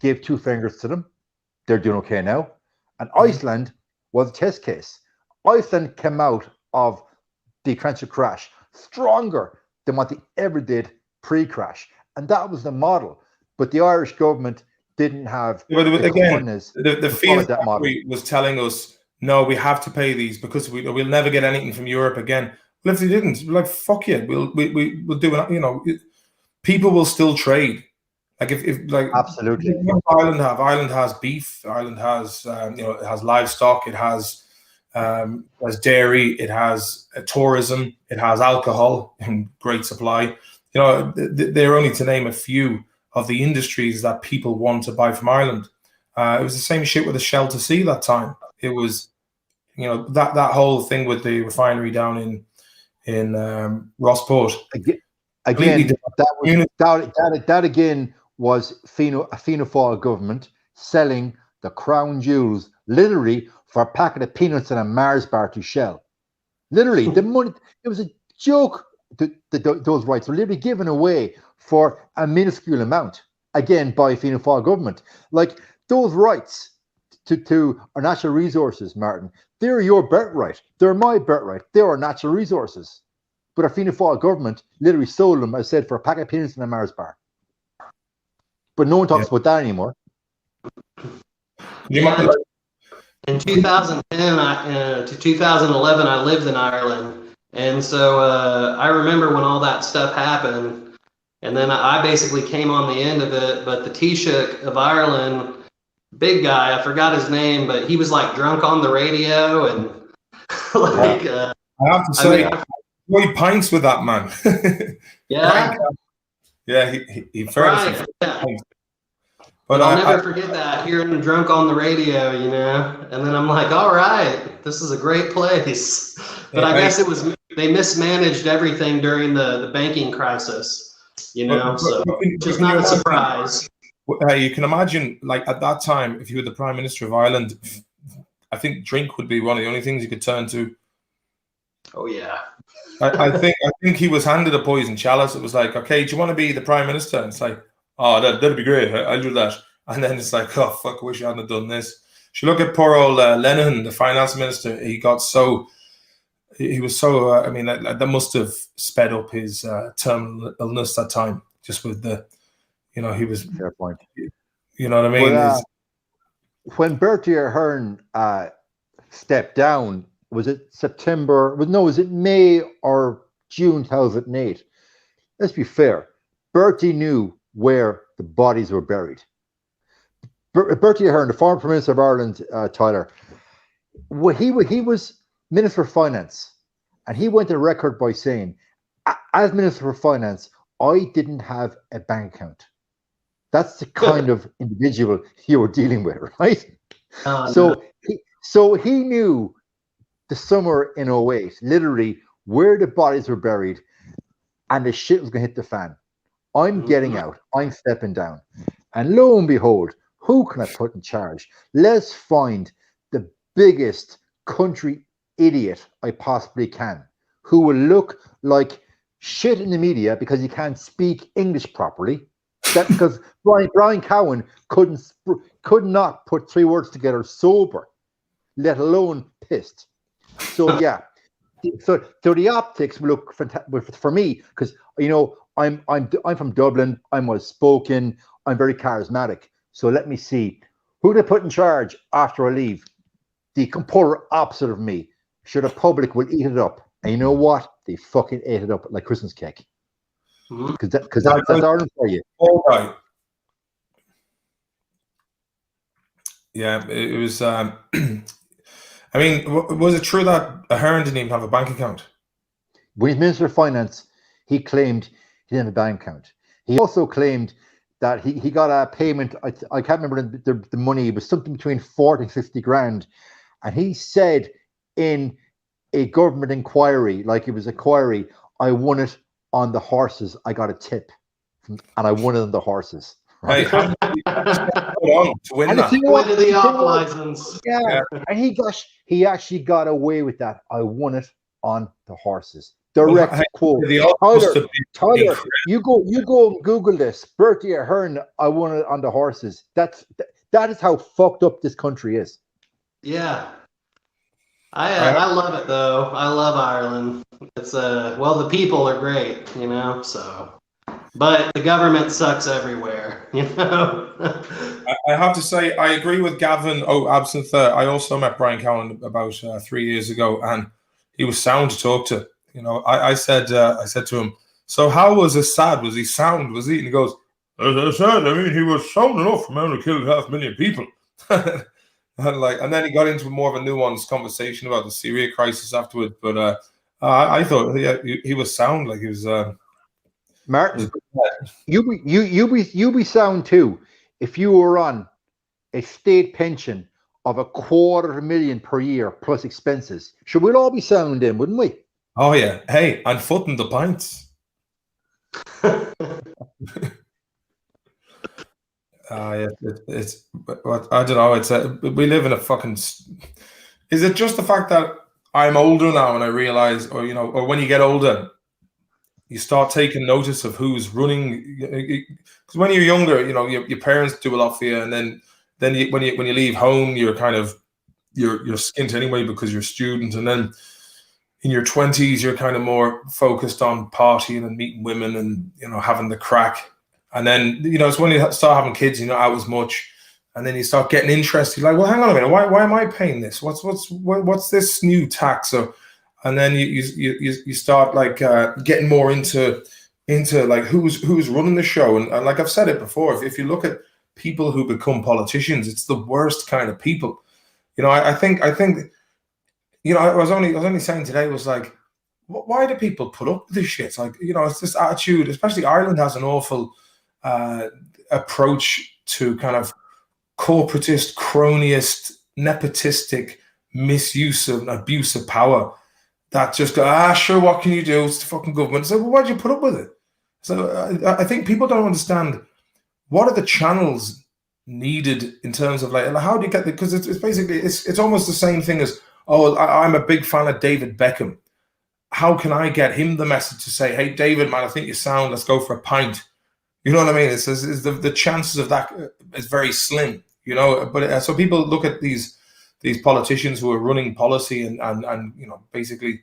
gave 2 fingers to them. They're doing okay now. And Iceland was a test case. Iceland came out of the financial crash stronger than what they ever did pre-crash. And that was the model. But the Irish government didn't have the field that model was telling us, no, we have to pay these because we'll never get anything from Europe again. Well, if they didn't, we're like, fuck it, we'll do it. You know, people will still trade. Like if absolutely, Ireland has beef. Ireland has it has livestock. It has dairy. It has tourism. It has alcohol in great supply. You know, they're only to name a few of the industries that people want to buy from Ireland. It was the same shit with the Shell to Sea that time. It was, you know, that whole thing with the refinery down in Rossport. Again, that again was a Fianna Fáil government selling the crown jewels literally for a packet of peanuts and a Mars bar to Shell. Literally, the money, it was a joke. Those rights were literally given away for a minuscule amount, again, by Fianna Fáil government. Like, those rights to our natural resources, Martin, they're your birthright. They're my birthright. They're our natural resources. But our Fianna Fáil government literally sold them, as I said, for a packet of peanuts and a Mars bar. But no one talks about that anymore. Yeah. In 2010 to 2011, I lived in Ireland. And so I remember when all that stuff happened, and then I basically came on the end of it. But the Taoiseach of Ireland, big guy, I forgot his name, but he was like drunk on the radio and like. I have to say, he pints with that man. Yeah. Yeah, he right. Yeah. But I'll never forget that, hearing him drunk on the radio, you know. And then I'm like, all right, this is a great place. But I guess it was, they mismanaged everything during the banking crisis, you know, so just not a surprise. You can imagine, like, at that time, if you were the Prime Minister of Ireland, I think drink would be one of the only things you could turn to. Oh, yeah. I think he was handed a poison chalice. It was like, okay, do you want to be the Prime Minister? And it's like, oh, that'd be great. I'll do that. And then it's like, oh, fuck, I wish I hadn't done this. If you look at poor old Lennon, the finance minister, he was so, I mean, that must have sped up his terminal illness that time, just with the, you know, he was. Fair point. You know what I mean? But, when Bertie Ahern stepped down, was it May or June 2008? Let's be fair. Bertie knew where the bodies were buried. Bertie Ahern, the former Prime Minister of Ireland, Tyler, he was Minister for Finance, and he went on record by saying, as Minister for Finance, I didn't have a bank account. That's the kind of individual you were dealing with, right? So he knew the summer in 2008, literally, where the bodies were buried, and the shit was going to hit the fan. I'm getting out. I'm stepping down. And lo and behold, who can I put in charge? Let's find the biggest country idiot I possibly can, who will look like shit in the media because he can't speak English properly. That's because Brian Cowan could not put 3 words together sober, let alone pissed. So yeah, so the optics will look fantastic for me because, you know, I'm from Dublin. I'm well spoken. I'm very charismatic. So let me see, who they put in charge after I leave? The polar opposite of me. Sure, the public will eat it up. And you know what? They fucking ate it up like Christmas cake. Because that's Ireland for you. All right. Yeah, it was. I mean, was it true that Ahern didn't even have a bank account? When he's Minister of Finance, he claimed He didn't have a bank account. He also claimed that he got a payment. I can't remember the money. It was something between 40 and 50 grand. And he said in a government inquiry, like it was a query, I won it on the horses. I got a tip, and I won it on the horses. Right? Hey, how did you on to win that? Went to the off license. Yeah, and he actually got away with that. I won it on the horses. Direct quote. Tyler, you go and Google this. Bertie Ahern, I won it on the horses. That is how fucked up this country is. Yeah. I love it though. I love Ireland. It's well, the people are great, you know, so. But the government sucks everywhere, you know. I have to say, I agree with Gavin. Oh, absinthe. I also met Brian Cowan about 3 years ago, and he was sound to talk to. You know, I said to him, "So how was Assad? Was he sound? Was he?" And he goes, "As I said, I mean, he was sound enough for a man who killed 500,000 people." and then he got into more of a nuanced conversation about the Syria crisis afterward. But I thought he was sound, like he was. Martin, you be sound too. If you were on a state pension of $250,000 per year plus expenses, sure, we'd all be sound in, wouldn't we? Oh yeah. Hey, and footing the pints. Yeah, it's I don't know. It's we live in a fucking. Is it just the fact that I'm older now and I realize, or you know, or when you get older, you start taking notice of who's running? Because when you're younger, you know, your parents do a lot for you, and then when you leave home, you're kind of you're skint anyway because you're a student, and then in your 20s, you're kind of more focused on partying and meeting women and, you know, having the crack. And then, you know, it's when you start having kids, you're not out as much. And then you start getting interested. You're like, well, hang on a minute. Why am I paying this? What's this new tax? And then you start like getting more into like who's running the show. And like I've said it before, if you look at people who become politicians, it's the worst kind of people. You know, I think, you know, I was only saying today was like, why do people put up with this shit? It's like, you know, it's this attitude, especially Ireland has an awful approach to kind of corporatist, cronyist, nepotistic misuse of abuse of power that just go, sure, what can you do? It's the fucking government. So well, why'd you put up with it? So I think people don't understand what are the channels needed in terms of like, how do you get the, because it's basically, it's almost the same thing as, oh, I'm a big fan of David Beckham. How can I get him the message to say, hey, David, man, I think you sound, let's go for a pint. You know what I mean? It's the chances of that is very slim, you know. But so people look at these politicians who are running policy and you know, basically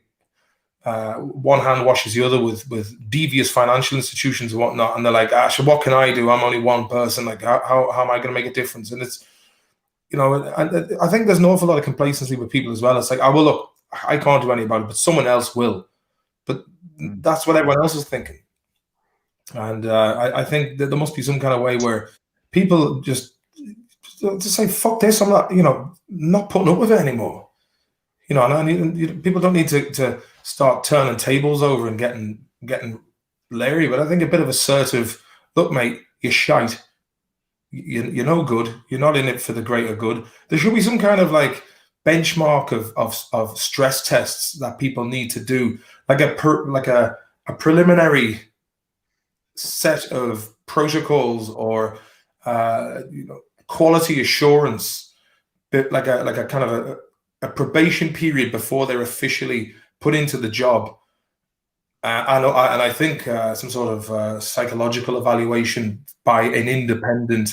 one hand washes the other with devious financial institutions and whatnot. And they're like, so what can I do? I'm only one person. Like, how am I going to make a difference? And it's, you know, and I think there's an awful lot of complacency with people as well. It's like, well, look, I can't do anything about it, but someone else will. But that's what everyone else is thinking. And I think that there must be some kind of way where people just say, fuck this, I'm not, you know, not putting up with it anymore. You know, and people don't need to start turning tables over and getting leery, but I think a bit of assertive, look, mate, you're shite. You're no good. You're not in it for the greater good. There should be some kind of like benchmark of stress tests that people need to do, like a preliminary set of protocols or you know, quality assurance, bit like a kind of a probation period before they're officially put into the job. And I think some sort of psychological evaluation by an independent,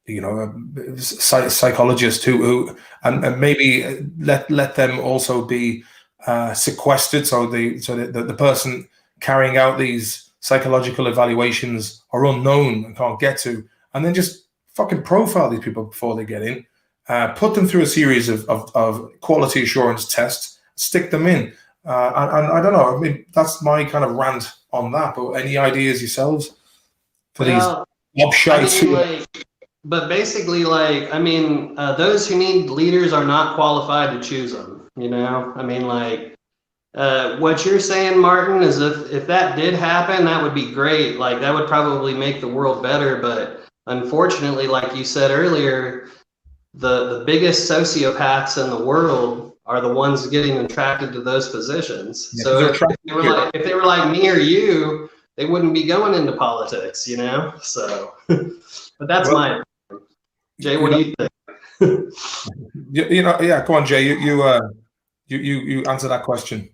you know, psychologist who and maybe let them also be sequestered, so the person carrying out these psychological evaluations are unknown and can't get to, and then just fucking profile these people before they get in, put them through a series of quality assurance tests, stick them in. And I don't know. I mean, that's my kind of rant on that. But any ideas yourselves for these gobshites? I mean, but basically, like, I mean, those who need leaders are not qualified to choose them. You know, I mean, like, What you're saying, Martin, is if that did happen, that would be great. Like that would probably make the world better. But unfortunately, like you said earlier, the biggest sociopaths in the world are the ones getting attracted to those positions. Yeah, so if they were like me or you, they wouldn't be going into politics, you know? So, but that's my opinion. Jay, what do you think? Yeah, go on, Jay. You answer that question.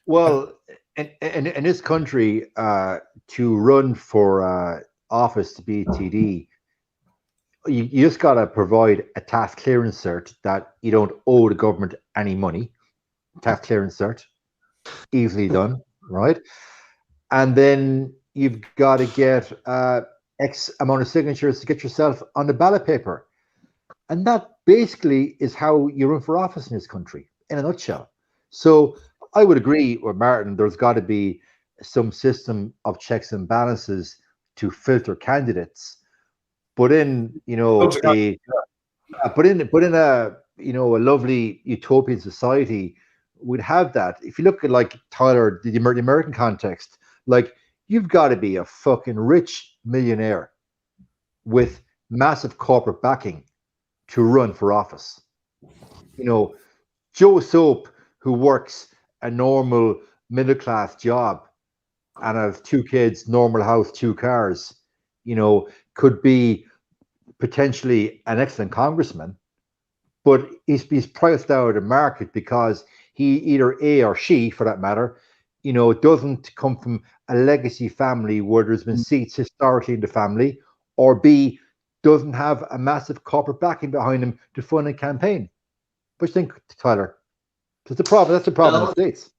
Well, in this country, to run for office to be TD, you just got to provide a tax clearance cert that you don't owe the government any money. Tax clearance cert, easily done, right? And then you've got to get X amount of signatures to get yourself on the ballot paper. And that basically is how you run for office in this country, in a nutshell. So I would agree with Martin, there's got to be some system of checks and balances to filter candidates. But in, you know, but in a, you know, a lovely utopian society, we'd have that. If you look at, like, Tyler, the American context, like, you've got to be a fucking rich millionaire with massive corporate backing to run for office. You know, Joe Soap, who works a normal middle-class job and has 2 kids, normal house, 2 cars, you know, could be potentially an excellent congressman, but he's priced out of the market because he either, A, or she, for that matter, you know, doesn't come from a legacy family where there's been seats historically in the family, or B, doesn't have a massive corporate backing behind him to fund a campaign. What do you think, Tyler? That's the problem. That's the problem in the States.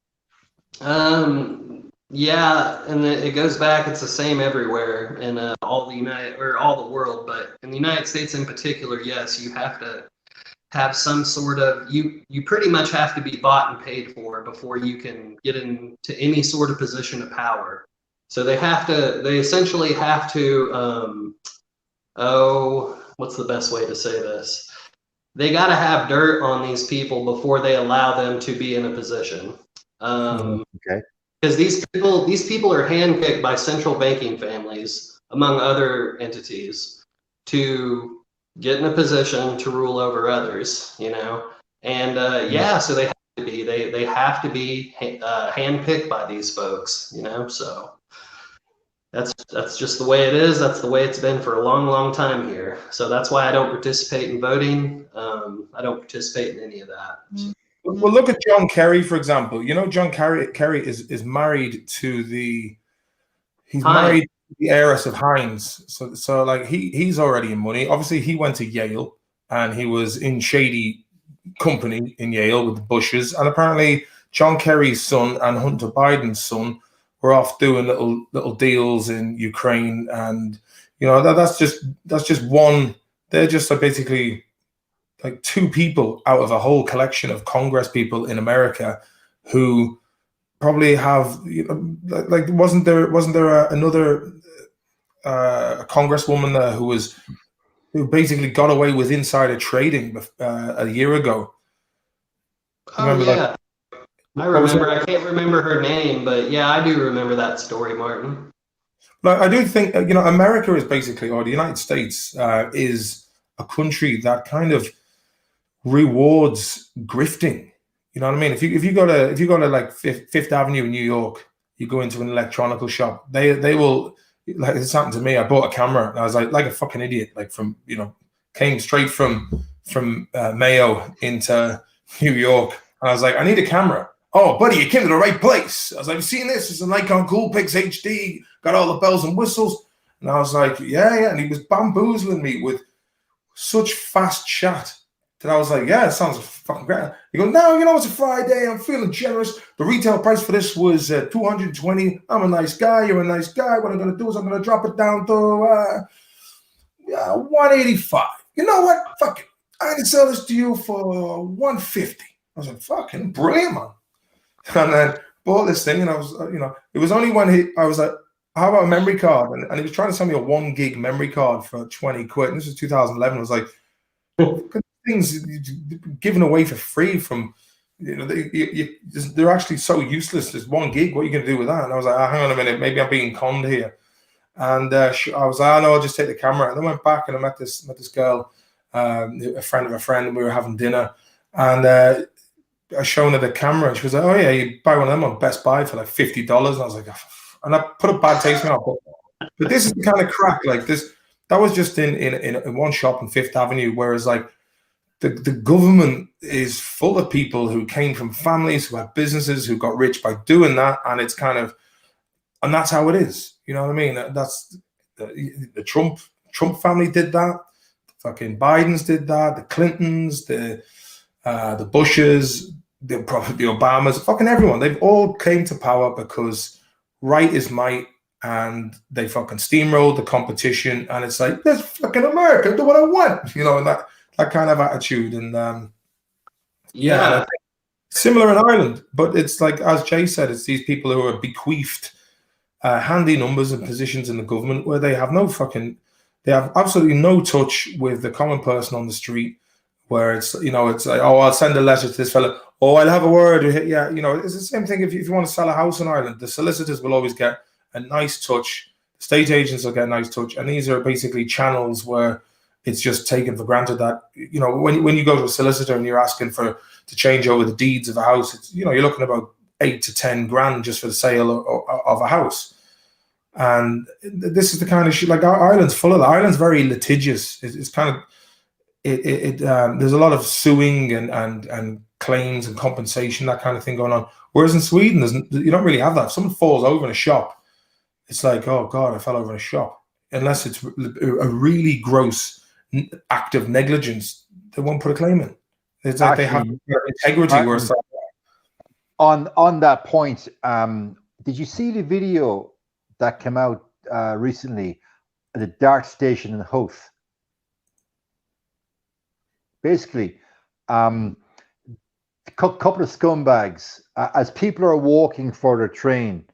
Yeah, and it goes back. It's the same everywhere in all the world, but in the United States in particular, yes, you have to have some sort of you pretty much have to be bought and paid for before you can get into any sort of position of power. So they essentially have to what's the best way to say this? They got to have dirt on these people before they allow them to be in a position. Okay. Because these people are handpicked by central banking families, among other entities, to get in a position to rule over others, you know. And so they have to be they have to be handpicked by these folks, you know. So that's just the way it is. That's the way it's been for a long, long time here. So that's why I don't participate in voting. I don't participate in any of that. So. Well, look at John Kerry, for example. You know, John Kerry is married to the heiress of Heinz. So like he's already in money. Obviously, he went to Yale and he was in shady company in Yale with the Bushes. And apparently, John Kerry's son and Hunter Biden's son were off doing little deals in Ukraine, and you know that's just one. They're just basically like 2 people out of a whole collection of Congress people in America who probably have, you know, like wasn't there another congresswoman there who basically got away with insider trading a year ago? Remember that? I remember. I can't remember her name, but yeah, I do remember that story, Martin. But I do think, you know, America is basically, or the United States is a country that kind of rewards grifting. You know what I mean? If you go to like Fifth Avenue in New York, you go into an electronical shop, they will, like, it's happened to me. I bought a camera and I was like a fucking idiot, like from, you know, came straight from Mayo into New York, and I was like, I need a camera. Oh, buddy, you came to the right place. I was like, I've seen this. It's a Nikon Coolpix HD, got all the bells and whistles. And I was like, yeah. And he was bamboozling me with such fast chat that I was like, yeah, it sounds fucking great. He goes, no, you know, it's a Friday. I'm feeling generous. The retail price for this was $220. I'm a nice guy. You're a nice guy. What I'm going to do is I'm going to drop it down to $185. You know what? Fuck it. I can sell this to you for $150. I was like, fucking brilliant, man. And then bought this thing, and I was, you know, it was only when I was like, how about a memory card? And he was trying to sell me a 1 gig memory card for 20 quid. And this was 2011. I was like, things given away for free from You know, they're actually so useless. There's 1 gig. What are you going to do with that? And I was like, hang on a minute, maybe I'm being conned here. And I was like, no, I'll just take the camera. And then went back and I met this girl, a friend of a friend, and we were having dinner. And I shown her the camera, and she was like, oh yeah, you buy one of them on Best Buy for like $50. And I was like, and I put a bad taste in my mouth. But this is the kind of crack like this. That was just in one shop on Fifth Avenue, whereas like the government is full of people who came from families, who had businesses, who got rich by doing that, and it's kind of, and that's how it is. You know what I mean? That's the Trump family did that. Fucking Bidens did that. The Clintons, the Bushes, the Obamas, fucking everyone. They've all came to power because right is might, and they fucking steamrolled the competition. And it's like, this fucking America, do what I want, you know, and that kind of attitude. And yeah, similar in Ireland, but it's like, as Jay said, it's these people who are bequeathed handy numbers and positions in the government where they have they have absolutely no touch with the common person on the street, where it's, you know, it's like, oh, I'll send a letter to this fella. Oh, I'll have a word. Yeah, you know, it's the same thing if you want to sell a house in Ireland. The solicitors will always get a nice touch. State agents will get a nice touch. And these are basically channels where it's just taken for granted that, you know, when you go to a solicitor and you're asking to change over the deeds of a house, it's, you know, you're looking about 8 to 10 grand just for the sale of a house. And this is the kind of shit, like Ireland's full of that. Ireland's very litigious. It's kind of, there's a lot of suing and claims and compensation, that kind of thing going on. Whereas in Sweden, you don't really have that. If someone falls over in a shop, it's like, oh God, I fell over in a shop. Unless it's a really gross act of negligence, they won't put a claim in. It's like they have integrity. Where it's like, on that point, did you see the video that came out recently at the Dart station in Howth? Basically, a couple of scumbags, as people are walking for their train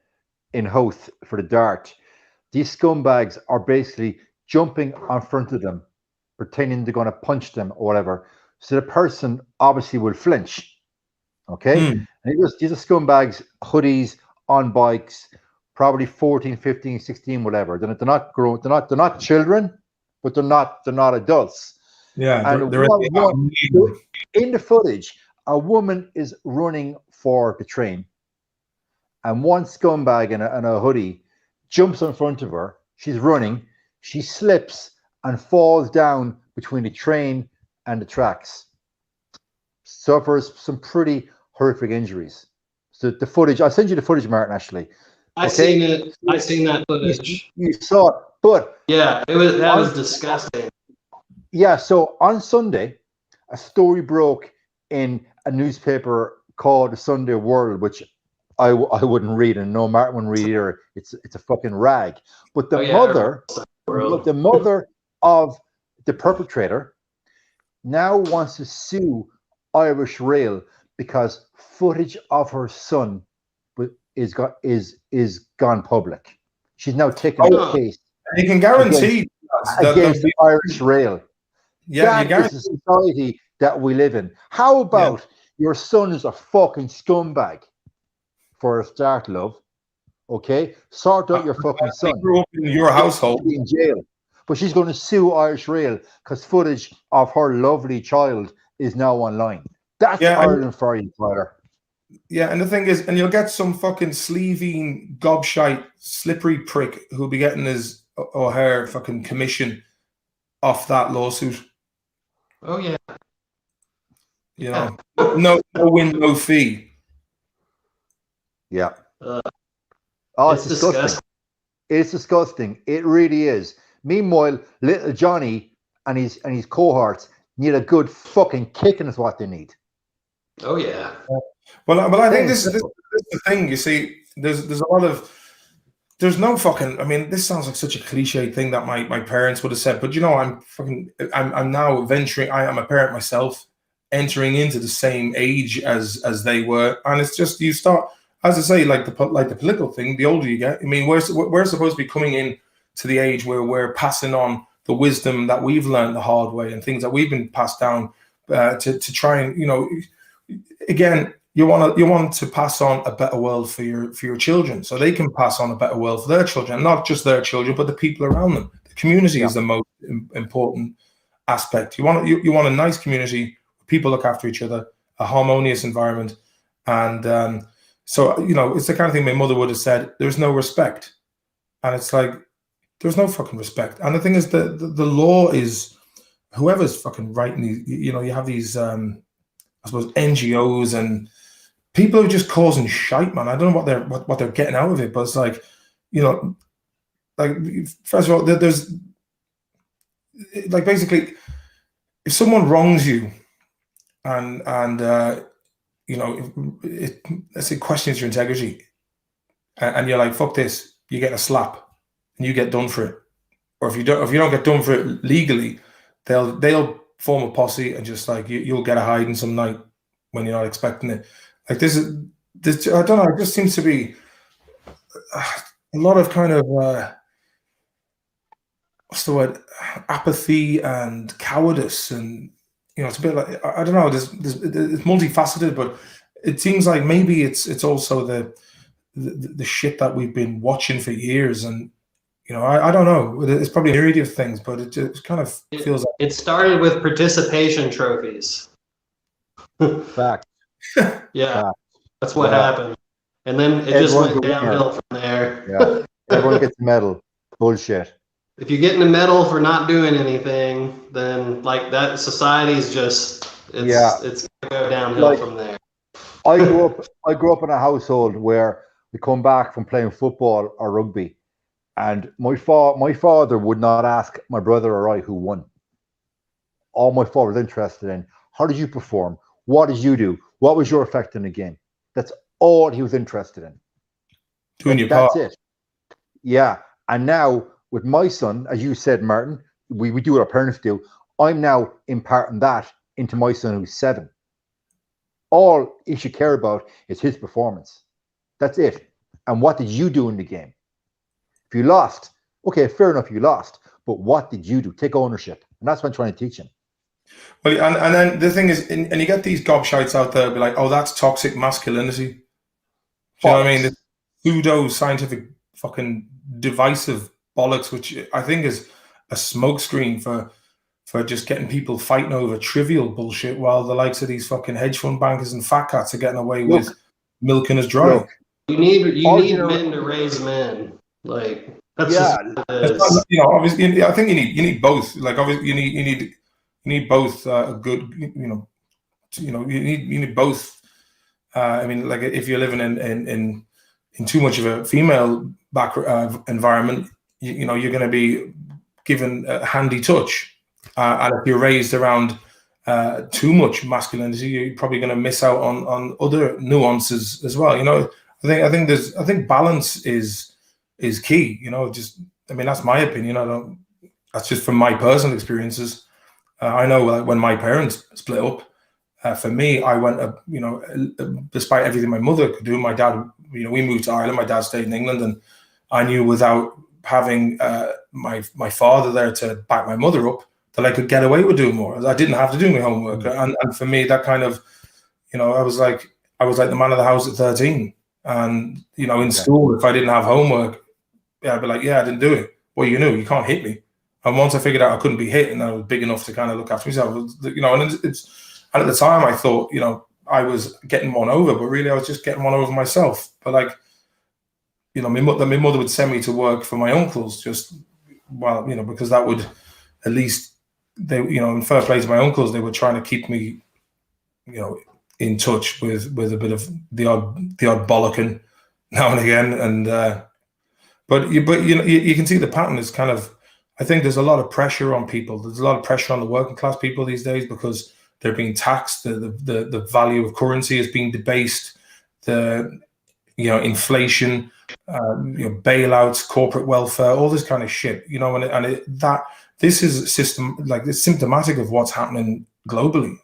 in Howth for the Dart, these scumbags are basically jumping on front of them, pretending they're going to punch them or whatever. So the person obviously will flinch. Okay? And these are scumbags, hoodies, on bikes, probably 14, 15, 16, whatever. They're not grown, they're not children, but they're not adults. Yeah, and in the footage, a woman is running for the train, and one scumbag in a hoodie jumps in front of her. She's running, she slips and falls down between the train and the tracks. Suffers some pretty horrific injuries. So the footage, I'll send you the footage, Martin, actually. I've seen it. I've seen that footage. You saw it, but yeah, that was disgusting. Yeah, so on Sunday, a story broke in a newspaper called the Sunday World, which I wouldn't read, and no, Martin wouldn't read either. It's a fucking rag. But the mother of the perpetrator now wants to sue Irish Rail because footage of her son is gone public. She's now taking a case. You can guarantee against the Irish Rail. Yeah, that is the society that we live in. How about your son is a fucking scumbag? For a start, love. Okay, sort out your fucking son. He grew up in your household. In jail, but she's going to sue Irish Rail because footage of her lovely child is now online. That's Ireland for you, brother. Yeah, and the thing is, and you'll get some fucking sleeving, gobshite, slippery prick who'll be getting his or her fucking commission off that lawsuit. Oh yeah. You know, no win, no fee. Yeah. It's disgusting. It's disgusting. It really is. Meanwhile, little Johnny and his cohorts need a good fucking kicking is what they need. Oh yeah. Well, I think this is the thing. You see, there's a lot of, there's no fucking, I mean, this sounds like such a cliche thing that my parents would have said, but you know, I'm now venturing, I am a parent myself, entering into the same age as they were. And it's just, you start, as I say, like the political thing, the older you get, I mean, we're supposed to be coming in to the age where we're passing on the wisdom that we've learned the hard way and things that we've been passed down to try and, you know, again, you want to pass on a better world for your children, so they can pass on a better world for their children, not just their children, but the people around them. The community is the most important aspect. You want a nice community, people look after each other, a harmonious environment, and so it's the kind of thing my mother would have said. There's no respect, and it's like there's no fucking respect. And the thing is, the law is whoever's fucking writing these. You have these, I suppose, NGOs and people who are just causing shite, man. I don't know what they're getting out of it, but it's like, like first of all, there's like basically, if someone wrongs you, and let's say questions your integrity, and you're like, fuck this, you get a slap and you get done for it. Or if you don't get done for it legally, they'll form a posse and just like you'll get a hiding some night when you're not expecting it. Like this I don't know, it just seems to be a lot of kind of what's the word, apathy and cowardice, and it's a bit like, I don't know, it's multifaceted, but it seems like maybe it's also the shit that we've been watching for years, and I don't know, it's probably a myriad of things, but it just kind of feels like it started with participation trophies. Fact. Yeah, fact. That's what happened, and then it just went downhill from there. Yeah, everyone gets a medal. Bullshit. If you get in a medal for not doing anything, then like that society's just it's gonna go downhill from there. I grew up in a household where we come back from playing football or rugby, and my father would not ask my brother or I who won. All my father was interested in, how did you perform? What did you do? What was your effect in the game? That's all he was interested in. Doing your part. That's it. Yeah. And now with my son, as you said, Martin, we do what our parents do. I'm now imparting that into my son who's 7. All he should care about is his performance. That's it. And what did you do in the game? If you lost, okay, fair enough, you lost. But what did you do? Take ownership. And that's what I'm trying to teach him. Well, and then the thing is, and you get these gobshites out there be like, oh, that's toxic masculinity. Do you know what I mean? The pseudo-scientific fucking divisive bollocks, which I think is a smokescreen for just getting people fighting over trivial bullshit, while the likes of these fucking hedge fund bankers and fat cats are getting away with milking us dry. You need men to raise men. Like that's obviously, I think you need both. Like obviously, you need both a good, you need both. I mean, like if you're living in too much of a female environment, you're going to be given a handy touch, and if you're raised around too much masculinity, you're probably going to miss out on other nuances as well. I think balance is key. I mean, that's my opinion. That's just from my personal experiences. I know, like, when my parents split up, for me, I went, despite everything my mother could do, my dad, we moved to Ireland, my dad stayed in England, and I knew without having my father there to back my mother up, that I could get away with doing more. I didn't have to do my homework. And for me, that kind of, I was like the man of the house at 13. And, in school, if I didn't have homework, I'd be like, I didn't do it. Well, you can't hit me. And once I figured out I couldn't be hit and I was big enough to kind of look after myself, and at the time I thought, I was getting one over, but really I was just getting one over myself. But like, my mother would send me to work for my uncles because that would, at least they, in first place, my uncles, they were trying to keep me, in touch with a bit of the odd bollocking now and again. And, but you can see the pattern is kind of, I think there's a lot of pressure on people. There's a lot of pressure on the working class people these days because they're being taxed. The value of currency is being debased. Inflation, bailouts, corporate welfare, all this kind of shit. This is it's symptomatic of what's happening globally.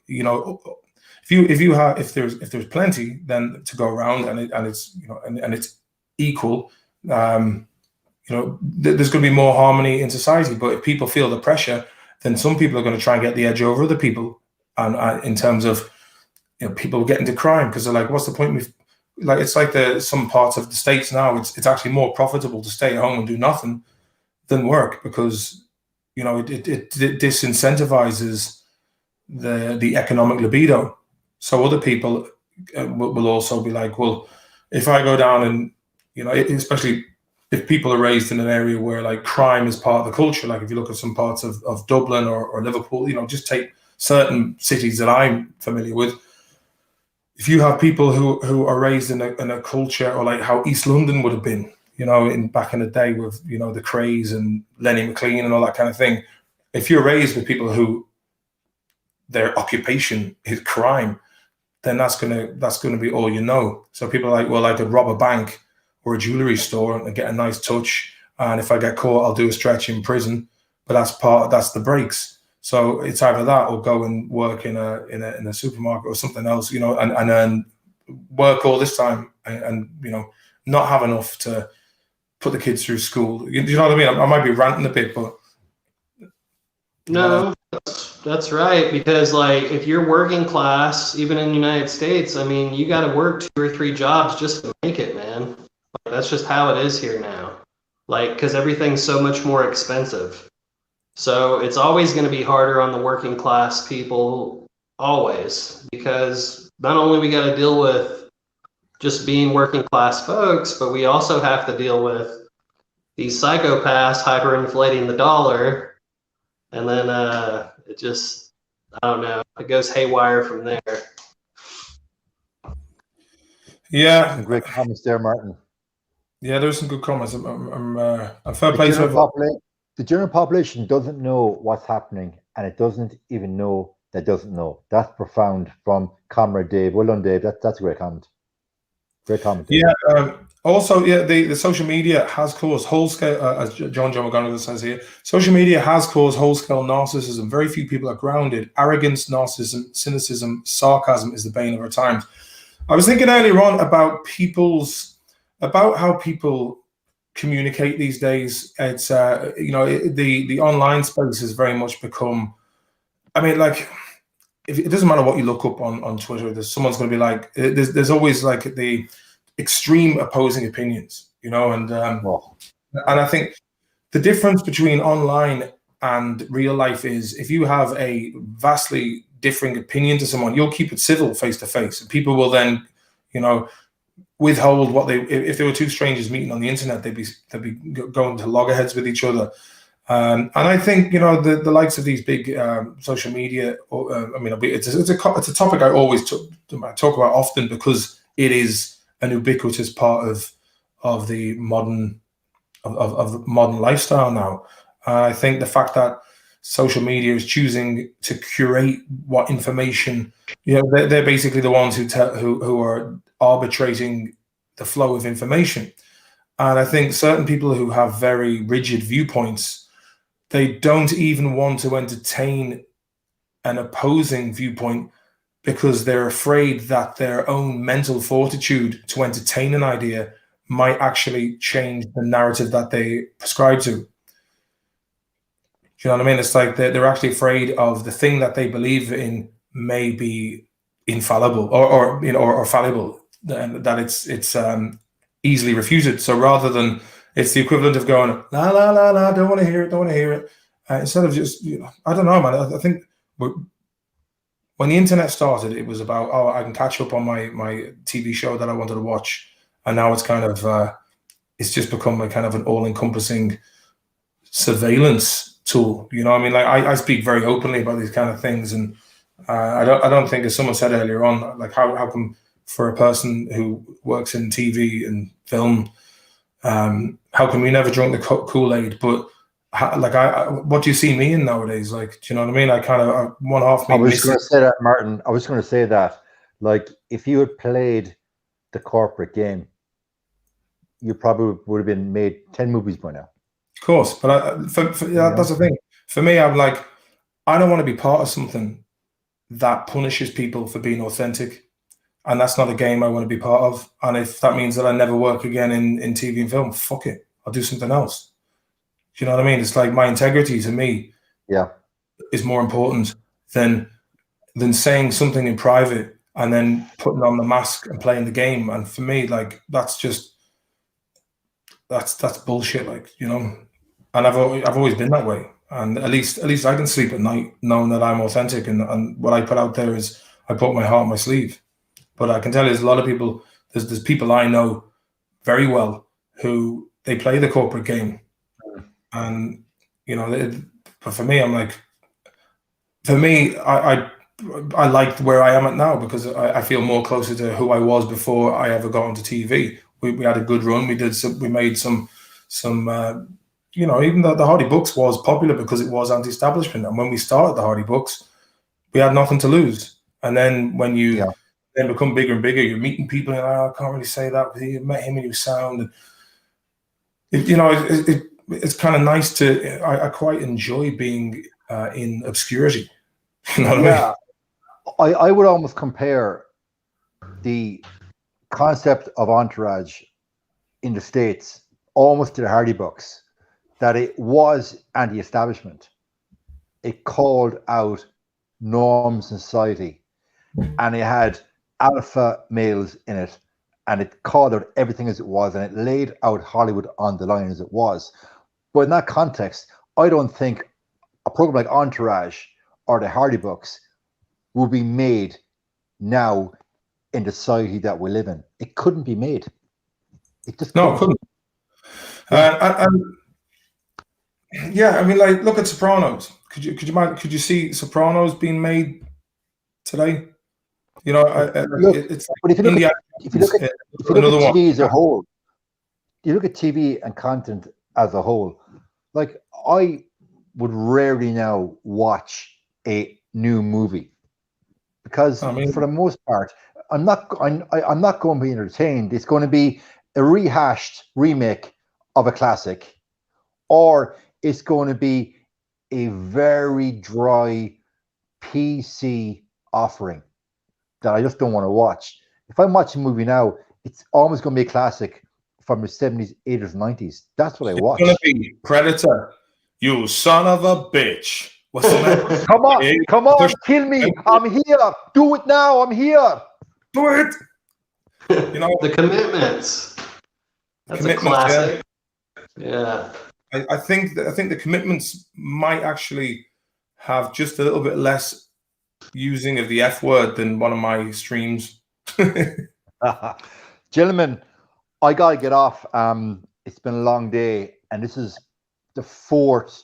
If there's plenty then to go around and it's equal. There's going to be more harmony in society. But if people feel the pressure, then some people are going to try and get the edge over other people, and in terms of people get into crime because they're like, what's the point? Like, it's like some parts of the States now, it's actually more profitable to stay at home and do nothing than work, because it disincentivizes the economic libido. So other people will also be like, well, if I go down and especially if people are raised in an area where like crime is part of the culture, like if you look at some parts of Dublin or Liverpool, just take certain cities that I'm familiar with. If you have people who are raised in a culture, or like how East London would have been, back in the day with the Crays and Lenny McLean and all that kind of thing. If you're raised with people who their occupation is crime, then that's gonna be all you know. So people are like, well, I could rob a bank or a jewelry store and get a nice touch, and if I get caught, I'll do a stretch in prison. But that's the breaks. So it's either that or go and work in a supermarket or something else, and then work all this time and not have enough to put the kids through school. You know what I mean? I might be ranting a bit, but no, that's right. Because like if you're working class, even in the United States, I mean, you got to work 2 or 3 jobs just to make it, man. Like, that's just how it is here now. Like, because everything's so much more expensive. So it's always going to be harder on the working class people, always, because not only we got to deal with just being working class folks, but we also have to deal with these psychopaths hyperinflating the dollar. And then it just, I don't know, it goes haywire from there. Yeah. Some great comments there, Martin. Yeah, there's some good comments. I'm fair play to the general population doesn't know what's happening, and it doesn't even know that doesn't know. That's profound from Comrade Dave. Well done, Dave. That's a great comment. Great comment. Yeah. Also, the social media has caused whole scale, as John McGonigal says here, social media has caused whole scale narcissism. Very few people are grounded. Arrogance, narcissism, cynicism, sarcasm is the bane of our times. I was thinking earlier on about how people communicate these days. It's the online space has very much become, I mean, like, if it doesn't matter what you look up on Twitter, someone's going to be like, there's always like the extreme opposing opinions, and I think the difference between online and real life is, if you have a vastly differing opinion to someone, you'll keep it civil face to face, and people will then withhold what if there were 2 strangers meeting on the internet, they'd be going to loggerheads with each other. And I think the likes of these big social media. It's a topic I always talk about often, because it is an ubiquitous part of the modern lifestyle now. I think the fact that social media is choosing to curate what information, they're basically the ones who are arbitrating the flow of information. And I think certain people who have very rigid viewpoints, they don't even want to entertain an opposing viewpoint, because they're afraid that their own mental fortitude to entertain an idea might actually change the narrative that they prescribe to. Do you know what I mean? It's like they're actually afraid of the thing that they believe in may be infallible or fallible, and that it's easily refuted. So rather than, it's the equivalent of going, la la la la, don't want to hear it, instead of just, I don't know, man. I think when the internet started, it was about, I can catch up on my TV show that I wanted to watch, and now it's kind of it's just become a kind of an all-encompassing surveillance tool. You know what I mean? Like, I speak very openly about these kind of things, and I don't think, as someone said earlier on, like, how come for a person who works in TV and film, how come you never drunk the Kool-Aid? But what do you see me in nowadays? Like, do you know what I mean? I kind of, one half me. I was going to say that, Martin. I was going to say that, like, if you had played the corporate game, you probably would have been made 10 movies by now. Of course, but that's the thing. For me, I'm like, I don't want to be part of something that punishes people for being authentic, and that's not a game I want to be part of. And if that means that I never work again in TV and film, fuck it, I'll do something else. Do you know what I mean? It's like, my integrity to me, is more important than saying something in private and then putting on the mask and playing the game. And for me, like that's bullshit. Like, you know, and I've always been that way. And at least I can sleep at night knowing that I'm authentic, and what I put out there is I put my heart on my sleeve. But I can tell you, there's a lot of people. There's people I know very well who they play the corporate game, and you know. But for me, I'm like, I like where I am at now because I feel more closer to who I was before I ever got onto TV. We had a good run. We made some you know, even though the Hardy Books was popular because it was anti-establishment, and when we started the Hardy Books, we had nothing to lose. And then when you then become bigger and bigger, you're meeting people, and I can't really say that. You met him and you sound, you know, it's kind of nice to. I quite enjoy being in obscurity. You know what I mean? I would almost compare the concept of Entourage in the States almost to the Hardy Books, that it was anti-establishment. It called out norms in society, and it had alpha males in it, and it called out everything as it was, and it laid out Hollywood on the line as it was. But in that context, I don't think a program like Entourage or the Hardy Books will be made now in the society that we live in. It couldn't be made. It just couldn't. Yeah, I mean, like, look at Sopranos. Could you see Sopranos being made today? You know, it's like, but if you look at TV as a whole, you look at TV and content as a whole. Like, I would rarely now watch a new movie because, for the most part, I'm not going to be entertained. It's going to be a rehashed remake of a classic, or it's going to be a very dry PC offering that I just don't want to watch. If I'm watching a movie now, it's almost going to be a classic from the 70s, 80s, 90s. That's what I watch. It's going to be Predator. You son of a bitch. What's the name? Come on, kill me. I'm here. Do it now. I'm here. Do it. You know, The Commitments. That's a classic. Yeah. I think the Commitments might actually have just a little bit less using of the F word than one of my streams. Gentlemen, I gotta get off. It's been a long day, and this is the 4th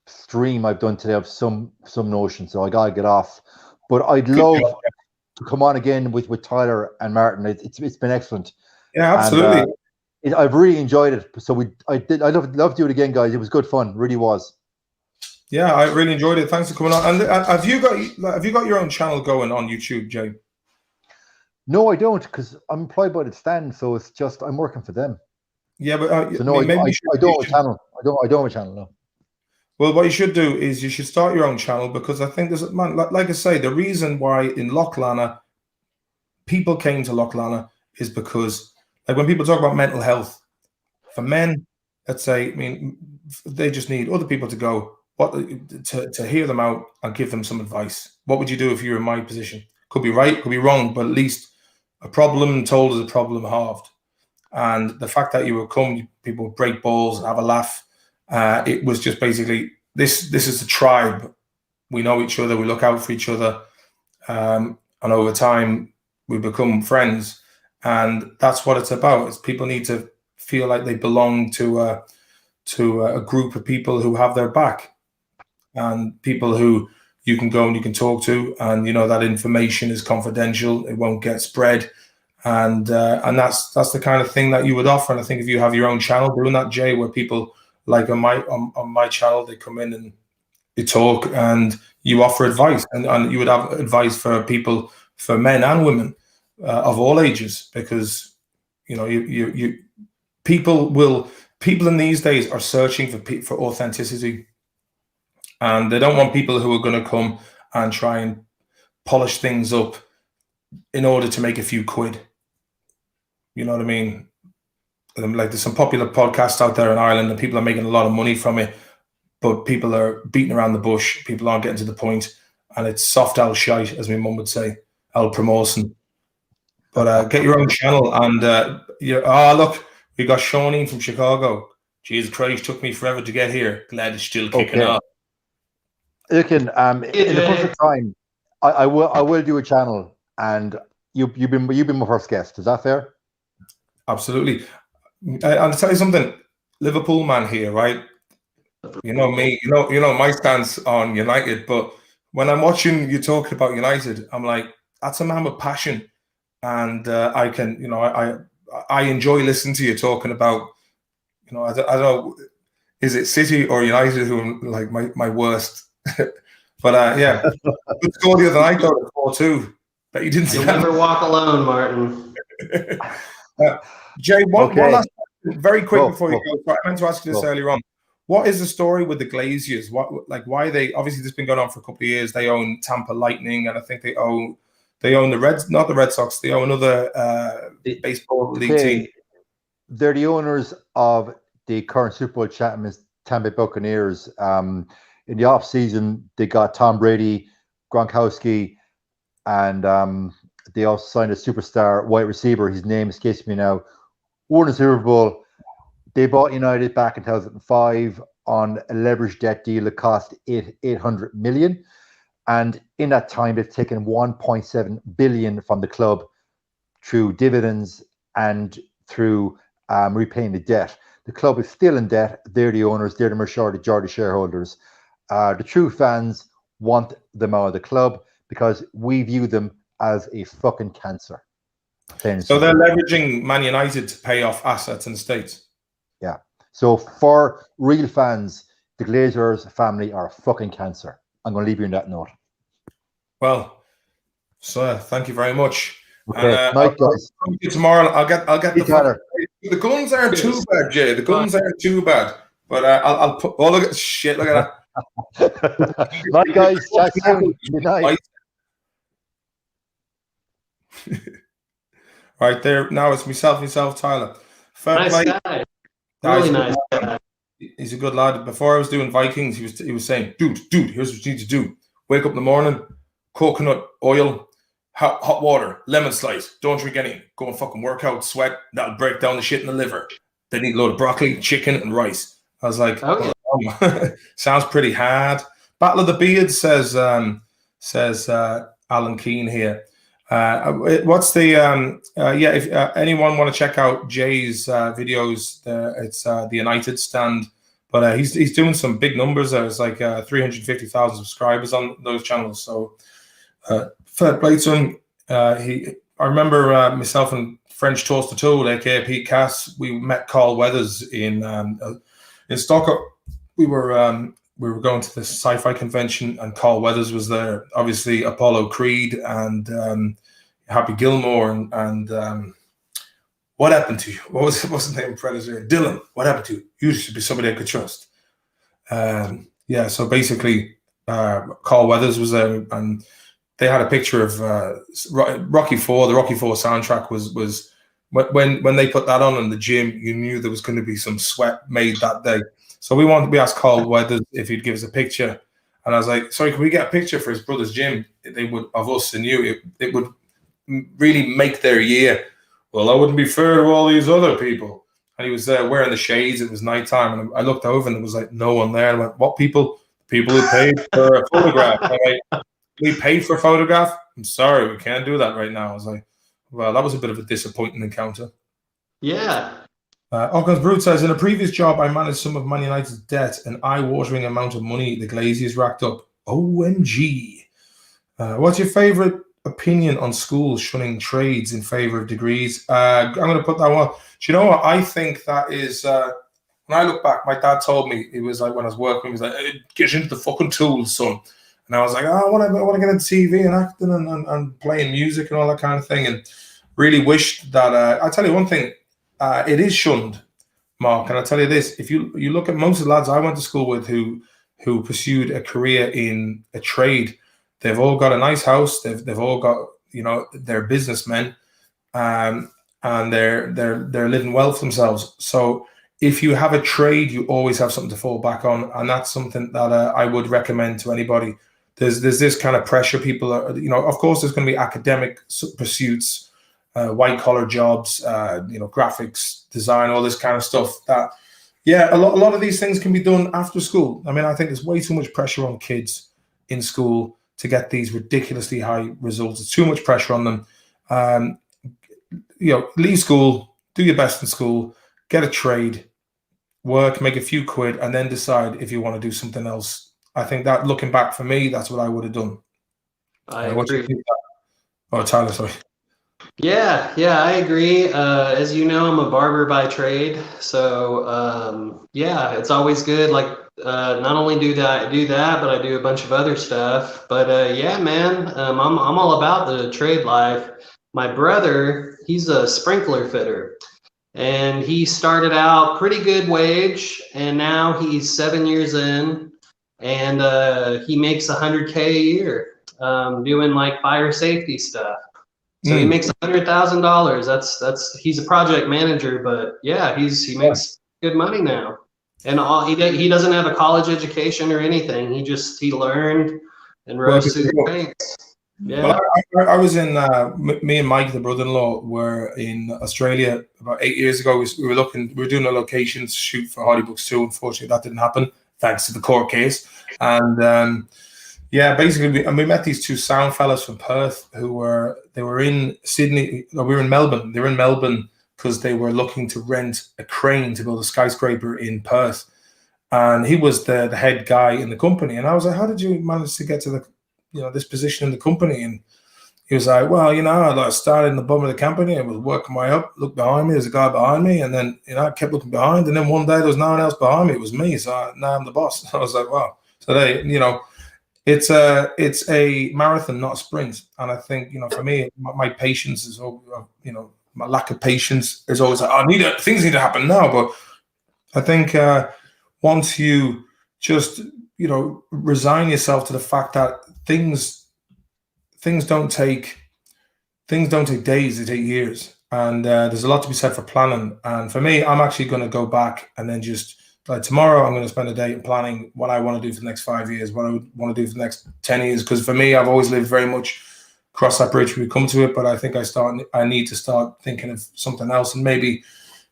stream I've done today of some notion, so I gotta get off. But I'd love to come on again with Tyler and Martin. It's been excellent. Yeah, absolutely. And, I've really enjoyed it. So I'd love to do it again, guys. It was good fun, really was. Yeah, I really enjoyed it. Thanks for coming on. And have you got your own channel going on YouTube, Jay? No, I don't, because I'm employed by the Stand, so it's just I'm working for them. Yeah, but so no, I don't have a channel. I don't have a channel. No. Well, what you should do is you should start your own channel, because I think there's like I say, the reason why in Loch Lana people came to Loch Lana is because, like, when people talk about mental health for men, let's say, I mean, they just need other people to go to hear them out and give them some advice. What would you do if you were in my position? Could be right, could be wrong, but at least a problem told is a problem halved. And the fact that you would come, people would break balls and have a laugh. It was just basically, this is a tribe. We know each other. We look out for each other. And over time, we become friends. And that's what it's about. Is people need to feel like they belong to a group of people who have their back, and people who you can go and you can talk to, and you know that information is confidential. It won't get spread. And that's the kind of thing that you would offer. And I think if you have your own channel doing that, Jay, where people, like on my channel, they come in and you talk and you offer advice, and you would have advice for people, for men and women of all ages, because you know people in these days are searching for authenticity, and they don't want people who are going to come and try and polish things up in order to make a few quid. You know what I mean? Like, there's some popular podcasts out there in Ireland and people are making a lot of money from it, but people are beating around the bush. People aren't getting to the point, and it's soft owl shite, as my mum would say. El Promotion. But get your own channel, and look, we got Shawnee from Chicago. Jesus Christ, took me forever to get here. Glad it's still kicking off. Look, in the perfect time, I will do a channel, and you've been my first guest. Is that fair? Absolutely. I'll tell you something, Liverpool man here, right? You know me, you know my stance on United, but when I'm watching you talking about United, I'm like, that's a man with passion, and I can, I enjoy listening to you talking about, I don't know, is it City or United who are like my worst? But yeah, good score the other night though, 4-2. But you didn't. You'll never walk alone, Martin. Jay, one last question, very quick before you go. I meant to ask you this earlier on. What is the story with the Glaziers? Why they obviously this has been going on for a couple of years. They own Tampa Lightning, and I think they own the Reds, not the Red Sox. They own another baseball league team. They're the owners of the current Super Bowl champions, Tampa Bay Buccaneers. In the off season, they got Tom Brady, Gronkowski, and they also signed a superstar wide receiver. His name escapes me now. Won the Super Bowl. They bought United back in 2005 on a leveraged debt deal that cost $800 million. And in that time, they've taken $1.7 billion from the club through dividends and through repaying the debt. The club is still in debt. They're the owners. They're the majority shareholders. The true fans want them out of the club because we view them as a fucking cancer. So they're leveraging Man United to pay off assets in the States. Yeah. So for real fans, the Glazers family are a fucking cancer. I'm going to leave you on that note. Well, sir, thank you very much. Okay. And, night, guys. I'll see you tomorrow. I'll get the guns aren't too bad, Jay. The guns aren't too bad. But I'll put. Oh, look at shit! Look at that. Night, guys. Chat soon. Good night. Right there. Now it's myself, Tyler. Nice guy. Really nice guy. He's a good lad. Before I was doing Vikings, he was saying, dude, here's what you need to do. Wake up in the morning, coconut oil, hot water, lemon slice. Don't drink any. Go and fucking work out, sweat. That'll break down the shit in the liver. Then eat a load of broccoli, chicken, and rice. I was like, sounds pretty hard. Battle of the Beards says Alan Keane here. What's the if anyone want to check out Jay's videos, it's the United stand, but he's doing some big numbers. There's like 350,000 subscribers on those channels, so fair play to him. I remember myself and French Toaster Tool, aka Pete Cass, we met Carl Weathers in Stockholm. We were going to this sci-fi convention, and Carl Weathers was there. Obviously, Apollo Creed and Happy Gilmore and what happened to you? What's the name of Predator? Dylan. What happened to you? You should be somebody I could trust. So basically, Carl Weathers was there, and they had a picture of Rocky IV. The Rocky IV soundtrack was when they put that on in the gym, you knew there was going to be some sweat made that day. So we asked Carl Weathers if he'd give us a picture, and I was like, "Sorry, can we get a picture for his brother's gym? They would of us and you. It would really make their year." Well, I wouldn't be fair to all these other people. And he was there wearing the shades. It was nighttime, and I looked over, and there was like no one there. And I went, "What people? People who paid for a photograph." I'm like, "We paid for a photograph? I'm sorry, we can't do that right now." I was like, "Well, that was a bit of a disappointing encounter." Yeah. Ockham's Brood says, in a previous job, I managed some of Man United's debt, an eye-watering amount of money the Glaziers racked up. OMG. What's your favourite opinion on schools shunning trades in favour of degrees? I'm going to put that one. Do you know what? I think that is, when I look back, my dad told me, it was like when I was working, he was like, hey, get into the fucking tools, son. And I was like, I want to get into TV and acting and playing music and all that kind of thing. And really wished that, I'll tell you one thing, it is shunned, Mark, and I'll tell you this: if you look at most of the lads I went to school with who pursued a career in a trade, they've all got a nice house. They've all got, they're businessmen, and they're living well for themselves. So if you have a trade, you always have something to fall back on, and that's something that I would recommend to anybody. there's this kind of pressure. People are, of course, there's going to be academic pursuits, white collar jobs, graphics design, all this kind of stuff. That, a lot of these things can be done after school. I mean, I think there's way too much pressure on kids in school to get these ridiculously high results. It's too much pressure on them. Leave school, do your best in school, get a trade, work, make a few quid, and then decide if you want to do something else. I think that, looking back, for me, that's what I would have done. I agree. Tyler, sorry. Yeah, I agree. As you know, I'm a barber by trade, so it's always good. Like, not only do that, but I do a bunch of other stuff. But man, I'm all about the trade life. My brother, he's a sprinkler fitter, and he started out pretty good wage, and now he's 7 years in, and he makes $100K a year doing like fire safety stuff. So he makes $100,000. That's he's a project manager, but he makes good money now. And he doesn't have a college education or anything. He learned and rose through the ranks. Yeah. Well, I was in me and Mike, the brother-in-law, were in Australia about 8 years ago. We were doing a locations shoot for Hardy Books 2. Unfortunately, that didn't happen thanks to the court case. And basically, we met these two sound fellas from Perth who were in Sydney. No, we were in Melbourne. They were in Melbourne because they were looking to rent a crane to build a skyscraper in Perth. And he was the head guy in the company. And I was like, how did you manage to get to this position in the company? And he was like, well, I started in the bottom of the company. I was working my way up, looked behind me, there's a guy behind me. And then, I kept looking behind. And then one day there was no one else behind me. It was me. So now I'm the boss. I was like, wow. So it's a marathon, not a sprint. And I think, for me, my patience is, my lack of patience is always like, things need to happen now. But I think once you just, resign yourself to the fact that things don't take days, they take years. And there's a lot to be said for planning. And for me, I'm actually going to go back and then just, like, tomorrow, I'm going to spend a day planning what I want to do for the next 5 years, what I want to do for the next 10 years. Because for me, I've always lived very much cross that bridge when we come to it. But I think I need to start thinking of something else. And maybe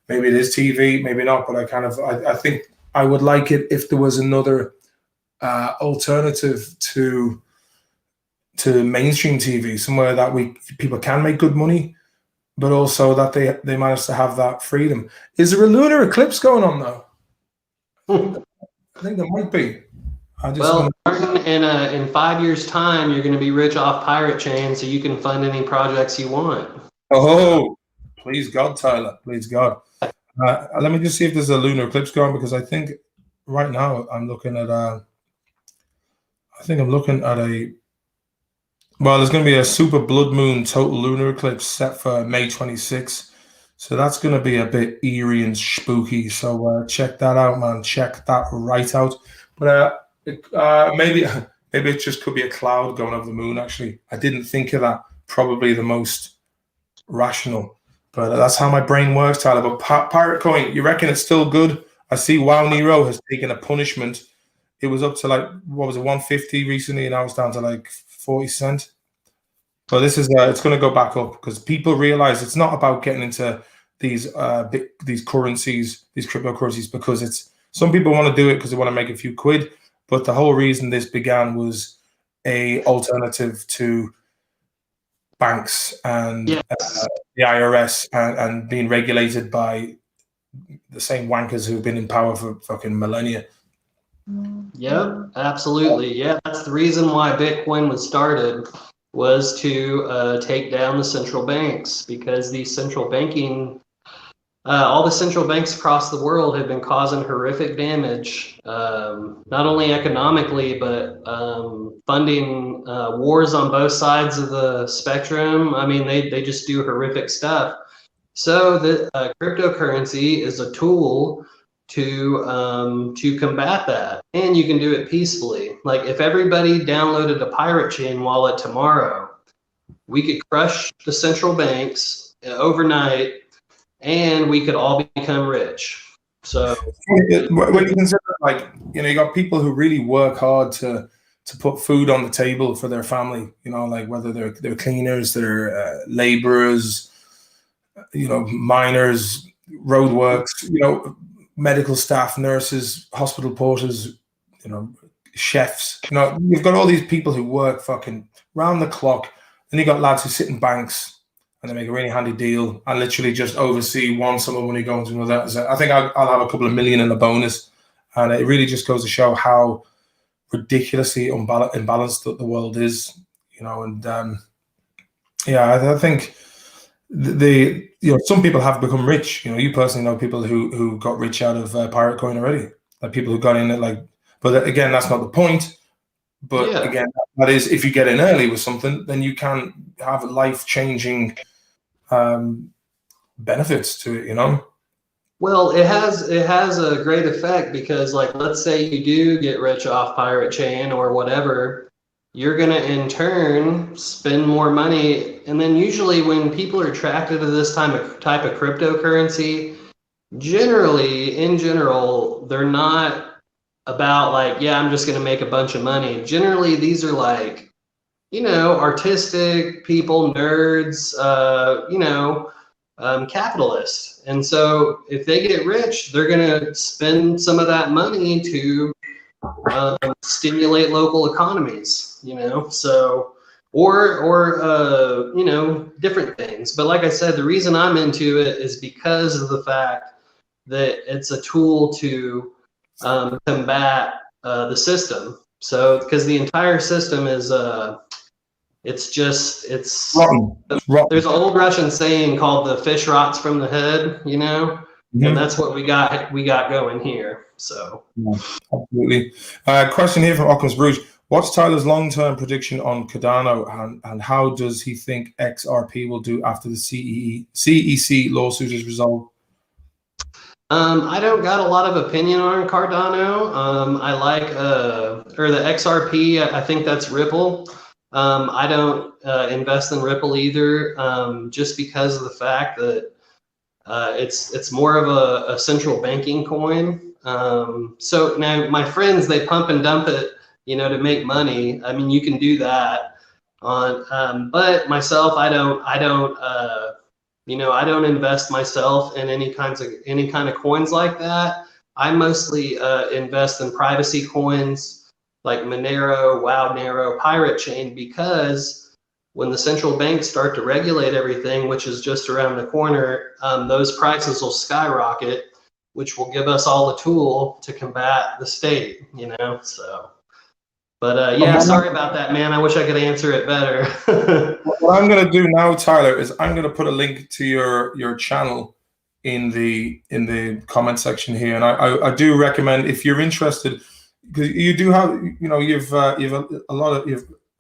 it is TV, maybe not. But I think I would like it if there was another alternative to mainstream TV, somewhere that people can make good money, but also that they manage to have that freedom. Is there a lunar eclipse going on now? I think there might be. Martin, in 5 years' time, you're going to be rich off Pirate Chain, so you can fund any projects you want. Oh, please God, Tyler, please God. Let me just see if there's a lunar eclipse going, because I think right now I'm looking at well, there's going to be a super blood moon total lunar eclipse set for May 26th. So that's going to be a bit eerie and spooky. So check that out, man. Check that right out. But maybe it just could be a cloud going over the moon, actually. I didn't think of that. Probably the most rational. But that's how my brain works, Tyler. But Pirate Coin, you reckon it's still good? I see Wow Nero has taken a punishment. It was up to what was it, 150 recently, and now it's down to 40 cents. So this is it's going to go back up because people realize it's not about getting into these currencies, these cryptocurrencies, because some people want to do it because they want to make a few quid. But the whole reason this began was a alternative to banks and the IRS and being regulated by the same wankers who've been in power for fucking millennia. Yep, absolutely. Yeah, that's the reason why Bitcoin was started, was to take down the central banks, because these central banking, all the central banks across the world have been causing horrific damage, not only economically, but funding wars on both sides of the spectrum. I mean, they just do horrific stuff. So the cryptocurrency is a tool to combat that, and you can do it peacefully. Like, if everybody downloaded a Pirate Chain wallet tomorrow, we could crush the central banks overnight, and we could all become rich. So when you consider, you got people who really work hard to to put food on the table for their family. You know, like whether they're cleaners, they're laborers, you know, miners, roadworks, you know, medical staff, nurses, hospital porters, you know, chefs. You know, you've got all these people who work fucking round the clock. Then you got lads who sit in banks and they make a really handy deal and literally just oversee one sum of money going to another. So I think I'll have a couple of million in a bonus. And it really just goes to show how ridiculously imbalanced the world is, you know. And I think you know, some people have become rich. You know, you personally know people who got rich out of pirate coin already. Like people who got in it, like. But again, that's not the point. But again, that is, if you get in early with something, then you can have life-changing benefits to it, you know? Well, it has a great effect because, like, let's say you do get rich off pirate chain or whatever, you're going to in turn spend more money. And then usually when people are attracted to this type of cryptocurrency, in general, they're not about like, yeah, I'm just going to make a bunch of money. Generally, these are like, you know, artistic people, nerds, you know, capitalists. And so if they get rich, they're going to spend some of that money to stimulate local economies, you know, so, or you know, different things. But like I said, the reason I'm into it is because of the fact that it's a tool to combat the system. So, because the entire system is, it's rotten. There's an old Russian saying called "the fish rots from the head," you know, and that's what we got going here. So, absolutely. Question here from Occam's Bruges: what's Tyler's long-term prediction on Cardano, and how does he think XRP will do after the CEC lawsuit is resolved? I don't got a lot of opinion on Cardano. I like or the XRP. I think that's Ripple. I don't invest in Ripple either, just because of the fact that it's more of a central banking coin. So now my friends, they pump and dump it, you know, to make money. I mean, you can do that on, but myself, I don't. You know, I don't invest myself in any kind of coins like that. I mostly invest in privacy coins like Monero, Nero, Pirate Chain, because when the central banks start to regulate everything, which is just around the corner, those prices will skyrocket, which will give us all the tool to combat the state, you know, so. But yeah, sorry about that, man. I wish I could answer it better. What I'm going to do now, Tyler, is I'm going to put a link to your channel in the comment section here, and I do recommend, if you're interested, because you do have, you know, you've a lot.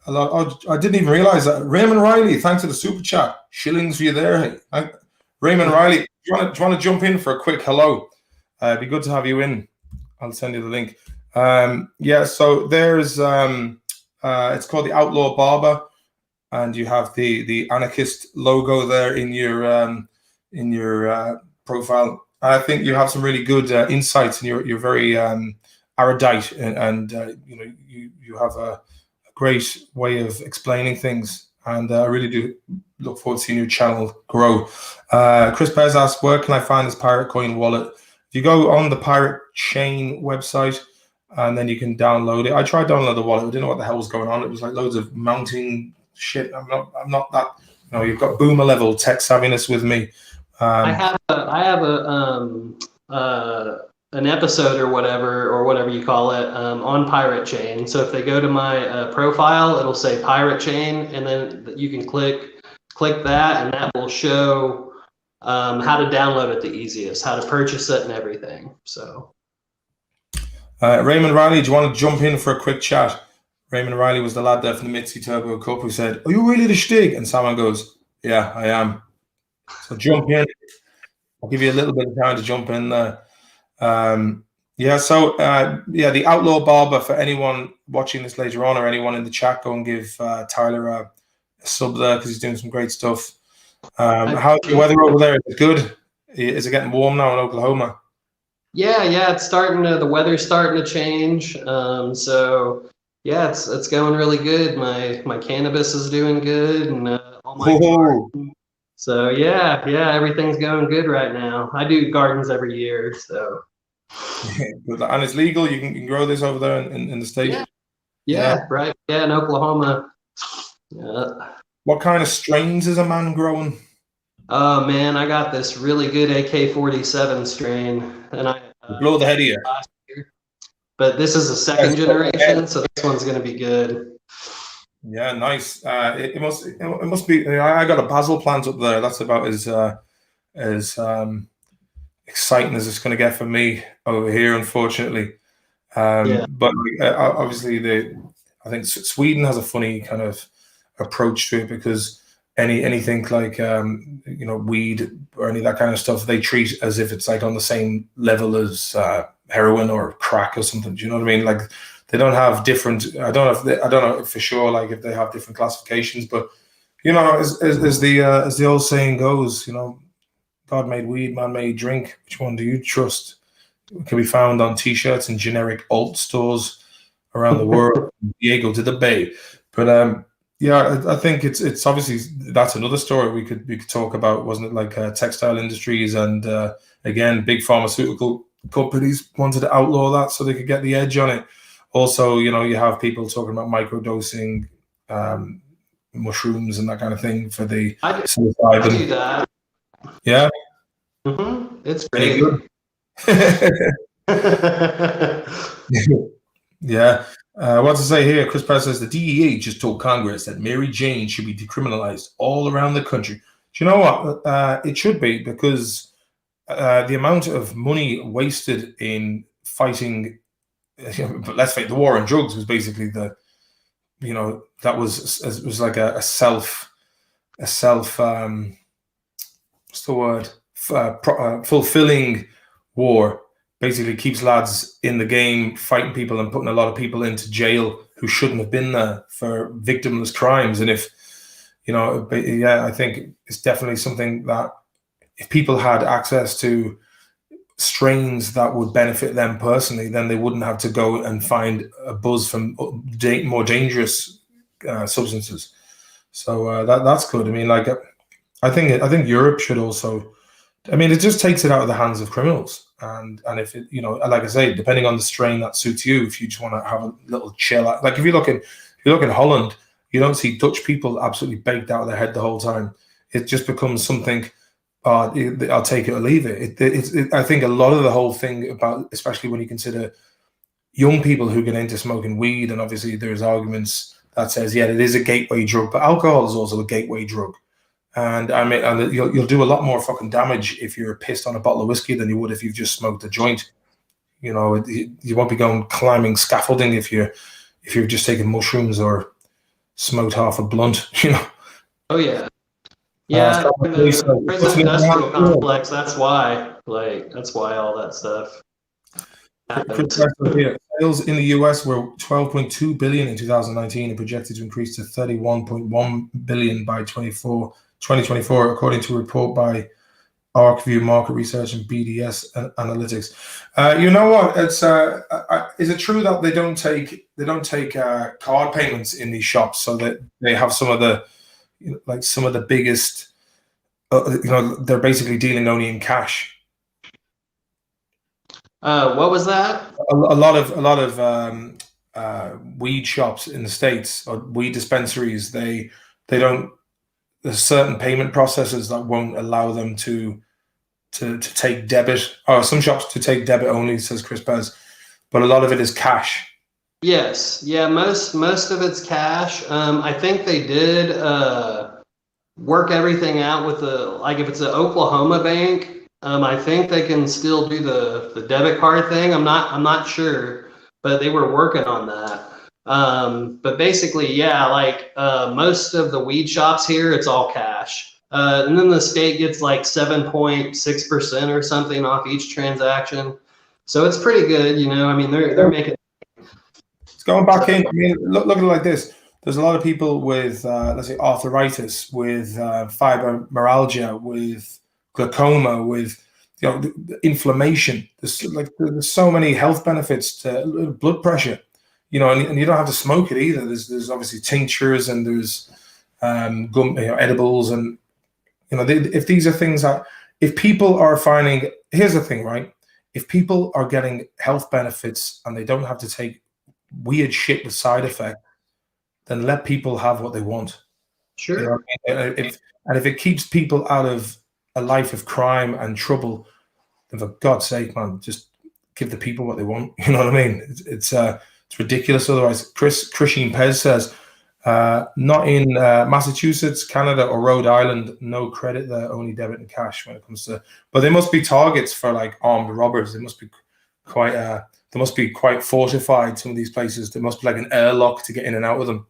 Oh, I didn't even realize that. Raymond Riley, thanks for the super chat. Shillings for you there. Raymond Riley, do you want to jump in for a quick hello? It'd be good to have you in. I'll send you the link. Yeah, so there's it's called the Outlaw Barber, and you have the anarchist logo there in your profile. I think you have some really good insights, and you're very erudite, and you know, you have a great way of explaining things, and I really do look forward to seeing your channel grow. Chris Pez asks, where can I find this Pirate Coin wallet? If you go on the Pirate Chain website, and then you can download it. I tried downloading the wallet. I didn't know what the hell was going on. It was like loads of mounting shit. I'm not that. You know, you've got boomer level tech savviness with me. I have an episode or whatever you call it, on Pirate Chain. So if they go to my profile, it'll say Pirate Chain, and then you can click that, and that will show how to download it the easiest, how to purchase it, and everything. So. Raymond Riley, do you want to jump in for a quick chat? Raymond Riley was the lad there from the Mitzi Turbo Cup who said, are you really the Stig? And someone goes, yeah, I am. So jump in. I'll give you a little bit of time to jump in there. Yeah, so the Outlaw Barber, for anyone watching this later on or anyone in the chat, go and give Tyler a sub there, because he's doing some great stuff. How's the weather over there? Is it good? Is it getting warm now in Oklahoma? Yeah, it's the weather's starting to change. So Yeah, it's going really good. My cannabis is doing good, and all my Oh, so yeah, everything's going good right now. I do gardens every year, so and it's legal. You can grow this over there in the state. yeah, Yeah. right, yeah, in Oklahoma. Yeah. What kind of strains is a man growing? Oh man, I got this really good AK-47 strain, and I Blow the head of you. last year. But this is a second generation, so this one's gonna be good. Yeah, nice. It must be. I got a basil plant up there. That's about as exciting as it's going to get for me over here, unfortunately. Yeah. But obviously, I think Sweden has a funny kind of approach to it because anything like weed or any of that kind of stuff they treat as if it's like on the same level as heroin or crack or something. Do you know what I mean? Like they don't have different. I don't know for sure like if they have different classifications, but as the old saying goes, God made weed, man made drink. Which one do you trust? It can be found on T-shirts and generic alt stores around the world, from Diego to the Bay. But yeah, I think it's obviously that's another story we could talk about, wasn't it? Like textile industries and again, big pharmaceutical companies wanted to outlaw that so they could get the edge on it. Also, you have people talking about microdosing mushrooms and that kind of thing for the I do psilocybin. that. Yeah, It's any great. good? Yeah. What to say here? Chris Press says the DEA just told Congress that Mary Jane should be decriminalized all around the country. Do you know what? It should be because the amount of money wasted in fighting, but let's face it, the war on drugs was basically that was like a self what's the word? Fulfilling war. Basically keeps lads in the game, fighting people and putting a lot of people into jail who shouldn't have been there for victimless crimes. And if, I think it's definitely something that if people had access to strains that would benefit them personally, then they wouldn't have to go and find a buzz from more dangerous substances. So that's good. I mean, like, I think Europe should also. I mean, it just takes it out of the hands of criminals. And if it, like I say, depending on the strain that suits you, if you just want to have a little chill, like if you look in Holland, you don't see Dutch people absolutely baked out of their head the whole time. It just becomes something. I'll take it or leave it. I think a lot of the whole thing about, especially when you consider young people who get into smoking weed, and obviously there's arguments that says, yeah, it is a gateway drug, but alcohol is also a gateway drug. And you'll do a lot more fucking damage if you're pissed on a bottle of whiskey than you would if you've just smoked a joint. You won't be going climbing scaffolding if you're just taking mushrooms or smoked half a blunt. Oh yeah, yeah. The prison industrial complex. That's why all that stuff happens. Sales in the US were 12.2 billion in 2019 and projected to increase to 31.1 billion by 2024, according to a report by ArcView Market Research and BDS Analytics. You know what? It's is it true that they don't take card payments in these shops, so that they have some of the biggest? They're basically dealing only in cash. What was that? A lot of weed shops in the States or weed dispensaries, they don't. There's certain payment processes that won't allow them to take debit, or some shops to take debit only, says Chris Pez, but a lot of it is cash. Yes, yeah, most of it's cash. I think they did work everything out with if it's an Oklahoma bank, I think they can still do the debit card thing. I'm not sure, but they were working on that. But basically, yeah, most of the weed shops here, it's all cash. And then the state gets like 7.6% or something off each transaction. So it's pretty good, I mean, they're making. It's going back in. I mean, look at it like this. There's a lot of people with, let's say, arthritis, with fibromyalgia, with glaucoma, with inflammation. There's so many health benefits to blood pressure. you know, and you don't have to smoke it either. There's obviously tinctures and there's gum, edibles, and if these are things that, if people are finding, here's the thing, right? If people are getting health benefits and they don't have to take weird shit with side effect, then let people have what they want. Sure. You know what I mean? If it keeps people out of a life of crime and trouble, then for God's sake, man, just give the people what they want. You know what I mean? It's ridiculous otherwise. Christine Pez says, not in Massachusetts, Canada, or Rhode Island, no credit there, only debit and cash when it comes to. But they must be targets for like armed robbers. They must be quite fortified. Some of these places, there must be like an airlock to get in and out of them.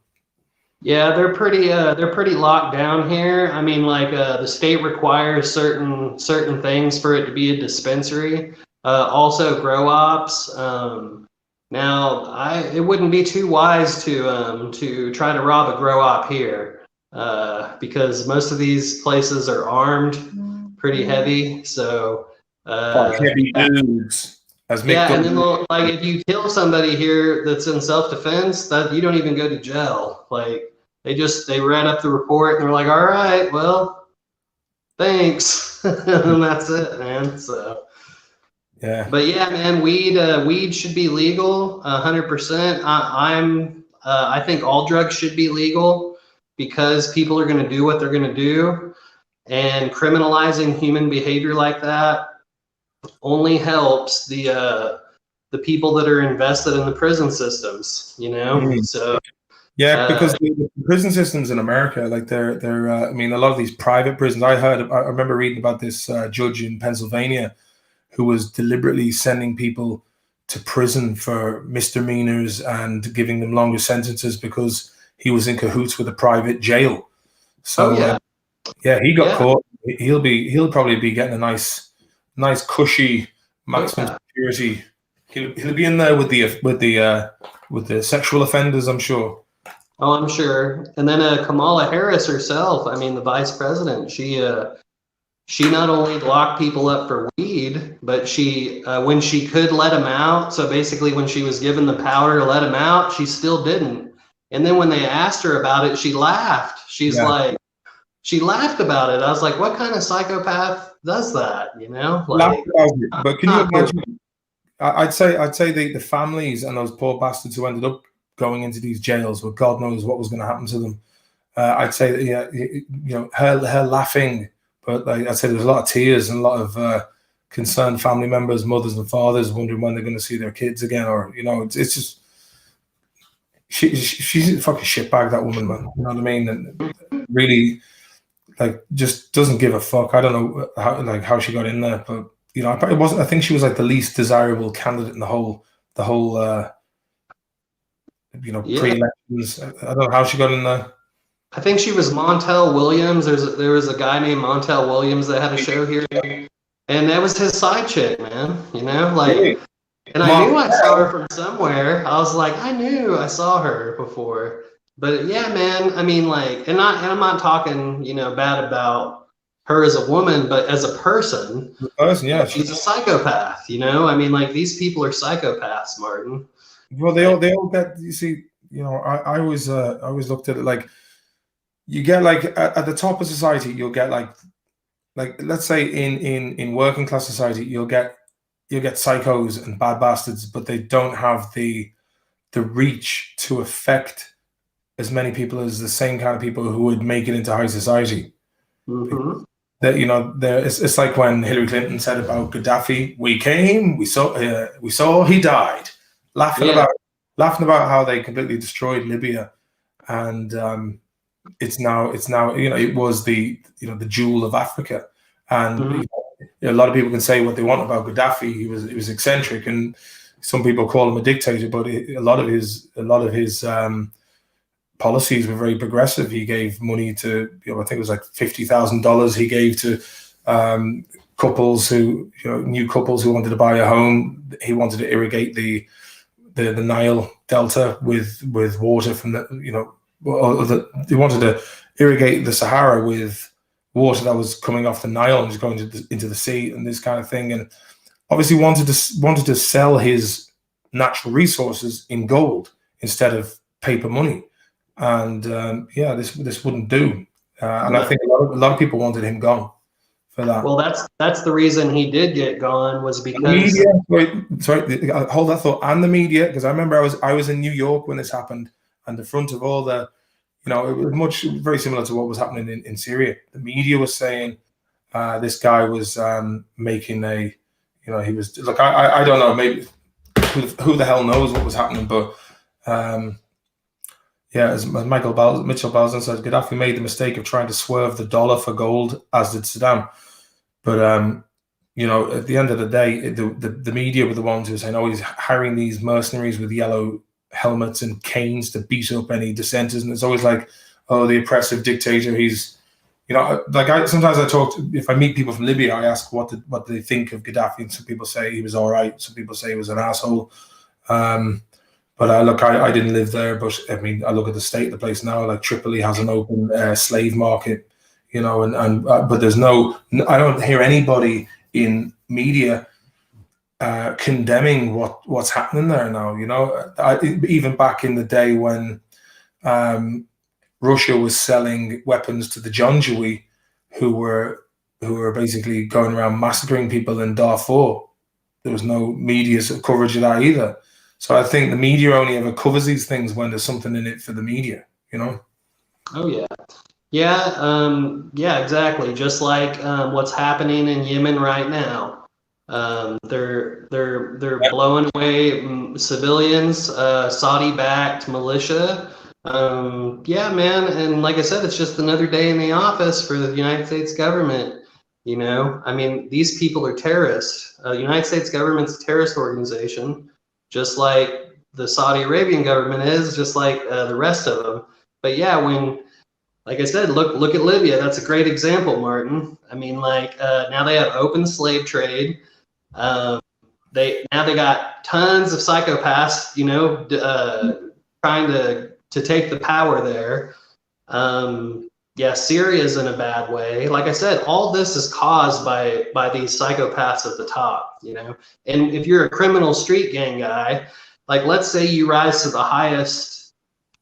Yeah, they're pretty locked down here. I mean, like the state requires certain things for it to be a dispensary. Also, grow ops. Now, it wouldn't be too wise to try to rob a grow op here because most of these places are armed, pretty heavy. So heavy dudes. And then like if you kill somebody here that's in self-defense, that you don't even go to jail. Like they ran up the report and they're like, all right, well, thanks, and that's it, man. So. Yeah. But yeah, man, weed should be legal, 100%. I think all drugs should be legal because people are going to do what they're going to do, and criminalizing human behavior like that only helps the people that are invested in the prison systems. So. Yeah, because the prison systems in America, like they're I mean, a lot of these private prisons. I remember reading about this judge in Pennsylvania who was deliberately sending people to prison for misdemeanors and giving them longer sentences because he was in cahoots with a private jail. So he got caught. He'll probably be getting a nice cushy maximum security. He'll be in there with the sexual offenders, I'm sure. Oh, I'm sure. And then Kamala Harris herself, I mean, the vice president, she not only locked people up for weed, but she, when she could let them out, so basically when she was given the power to let them out, she still didn't. And then when they asked her about it, she laughed. She laughed about it. I was like, what kind of psychopath does that? But can you imagine? I'd say the families and those poor bastards who ended up going into these jails, where God knows what was going to happen to them. I'd say that, her laughing. But like I said, there's a lot of tears and a lot of concerned family members, mothers and fathers, wondering when they're going to see their kids again. Or it's just she's a fucking shitbag, that woman, man. You know what I mean? And really, like, just doesn't give a fuck. I don't know how she got in there, but it wasn't. I think she was like the least desirable candidate in the whole pre-elections. I don't know how she got in there. I think she was Montel Williams. There was a guy named Montel Williams that had a show here, and that was his side chick, man. Really? And I knew I saw her from somewhere. I was like, I knew I saw her before. But yeah, man. I mean, like, and I'm not talking, bad about her as a woman, but as a person. Yeah, she's a psychopath. I mean, like, these people are psychopaths, Martin. Well, they all get. You see, I always looked at it like. You get like at the top of society, you'll get like let's say in working class society, you'll get psychos and bad bastards, but they don't have the reach to affect as many people as the same kind of people who would make it into high society. Mm-hmm. That it's like when Hillary Clinton said about Gaddafi, we came, we saw he died, laughing about how they completely destroyed Libya, and it's now it was the jewel of Africa, and a lot of people can say what they want about Gaddafi. He was eccentric, and some people call him a dictator, but a lot of his policies were very progressive. He gave money to I think it was like $50,000 he gave to couples new couples who wanted to buy a home. He wanted to irrigate the Nile Delta with water from they wanted to irrigate the Sahara with water that was coming off the Nile and just going into the sea and this kind of thing, and obviously wanted to sell his natural resources in gold instead of paper money. And this wouldn't do. And I think a lot of people wanted him gone for that. Well, that's the reason he did get gone, was because the media. Sorry, hold that thought. And the media, because I remember I was in New York when this happened, and the front of all the, it was very similar to what was happening in Syria. The media was saying this guy was making a, he was like, I don't know, maybe who the hell knows what was happening, but as Mitchell Balzan said, Gaddafi made the mistake of trying to swerve the dollar for gold, as did Saddam. But at the end of the day, the media were the ones who were saying, "Oh, he's hiring these mercenaries with yellow helmets and canes to beat up any dissenters," and it's always like, "Oh, the oppressive dictator." He's, sometimes I talk to, if I meet people from Libya, I ask what they think of Gaddafi, and some people say he was all right, some people say he was an asshole. But I didn't live there, but I mean, I look at the state of the place now. Like Tripoli has an open slave market, but there's I don't hear anybody in media condemning what's happening there now. Even back in the day when Russia was selling weapons to the Janjaweed, who were basically going around massacring people in Darfur, there was no media coverage of that either. So I think the media only ever covers these things when there's something in it for the media, Oh yeah. Yeah, exactly. Just like what's happening in Yemen right now. They're blowing away civilians, Saudi-backed militia. Man, and like I said, it's just another day in the office for the United States government. I mean, these people are terrorists. The United States government's a terrorist organization, just like the Saudi Arabian government is, just like the rest of them. But yeah, like I said, look at Libya. That's a great example, Martin. I mean, now they have open slave trade. They got tons of psychopaths, trying to take the power there. Syria's in a bad way. Like I said, all this is caused by these psychopaths at the top, And if you're a criminal street gang guy, like let's say you rise to the highest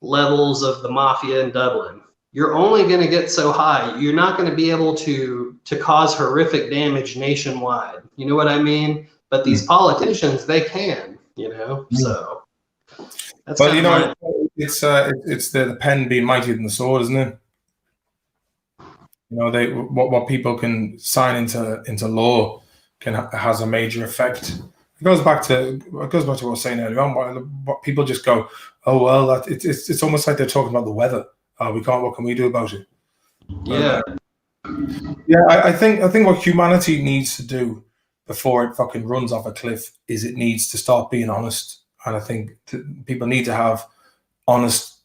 levels of the mafia in Dublin, you're only going to get so high. You're not going to be able to cause horrific damage nationwide. You know what I mean? But these politicians, they can, So that's. But it's the pen being mightier than the sword, isn't it? What people can sign into law has a major effect. It goes back to what I was saying earlier on. But people just go, "Oh well, it's almost like they're talking about the weather. We can't. What can we do about it?" Yeah. I think what humanity needs to do before it fucking runs off a cliff is it needs to start being honest. And I think people need to have honest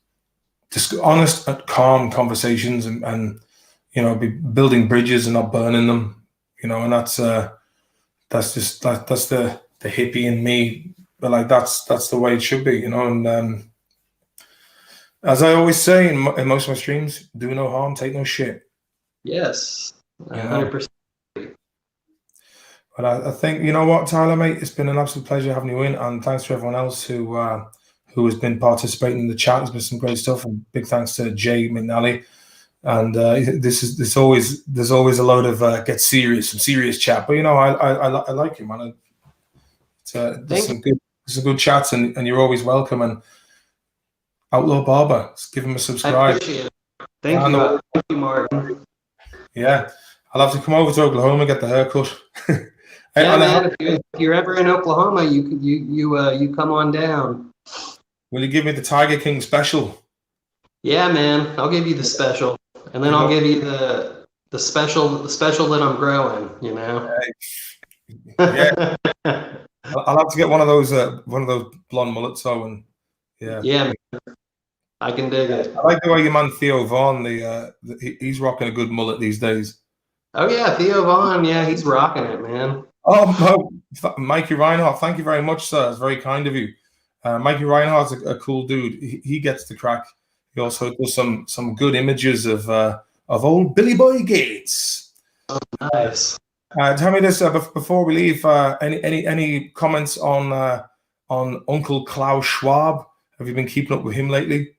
and calm conversations and be building bridges and not burning them. And that's the hippie in me. But that's the way it should be. And as I always say in most of my streams, do no harm, take no shit. Yes, 100%. But I think, you know what, Tyler, mate, it's been an absolute pleasure having you in, and thanks to everyone else who has been participating in the chat. There's been some great stuff, and big thanks to Jay McNally. And there's always a load of some serious chat. But I like you, man. There's some good chats, and you're always welcome. And Outlaw Barber, give him a subscribe. I appreciate it. Thank you, Martin. Yeah, I'll have to come over to Oklahoma and get the haircut. Yeah, man. If you're ever in Oklahoma, you come on down. Will you give me the Tiger King special? Yeah, man. I'll give you the special, and then I'll give you the special that I'm growing. Yeah. I'll have to get one of those blonde mullets though, and yeah, man. I can dig it. I like the way your man Theo Vaughn, he's rocking a good mullet these days. Oh yeah, Theo Vaughn, yeah, he's rocking it, man. Oh, Mikey Reinhardt, thank you very much, sir. It's very kind of you. Mikey Reinhardt's a cool dude. He gets the crack. He also does some good images of old Billy Boy Gates. Oh, nice. Tell me this before we leave. Any comments on Uncle Klaus Schwab? Have you been keeping up with him lately?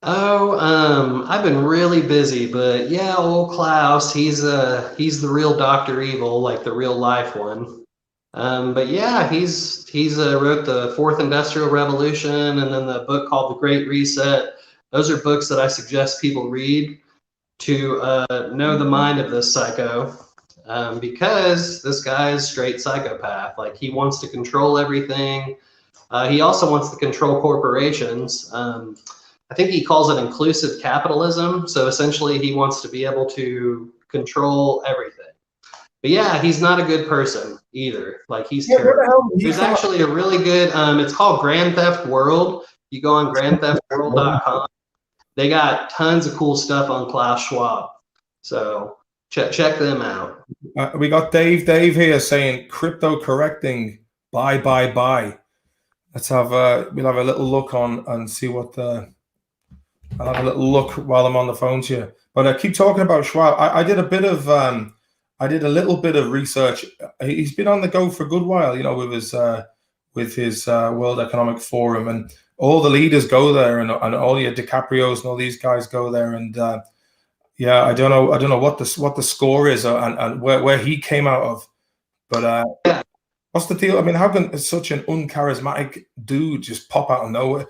Oh, I've been really busy, but yeah, old Klaus, he's the real Dr. Evil, like the real life one. But yeah, he's wrote the Fourth Industrial Revolution and then the book called The Great Reset. Those are books that I suggest people read to know the mind of this psycho, because this guy is straight psychopath. Like he wants to control everything. He also wants to control corporations. I think he calls it inclusive capitalism. So essentially, he wants to be able to control everything. But yeah, he's not a good person either. Like he's terrible. There's actually a really good. It's called Grand Theft World. You go on grandtheftworld.com. They got tons of cool stuff on Klaus Schwab. So check them out. We got Dave here saying crypto correcting. Buy. Let's have we'll have a little look on and see what the. I'll have a little look while I'm on the phone to you. But I keep talking about Schwab. I did a bit of I did a little bit of research. He's been on the go for a good while, you know, with his World Economic Forum, and all the leaders go there, and all your DiCaprios and all these guys go there, and yeah, I don't know what the score is and where he came out of, but what's the deal? I mean, how can such an uncharismatic dude just pop out of nowhere?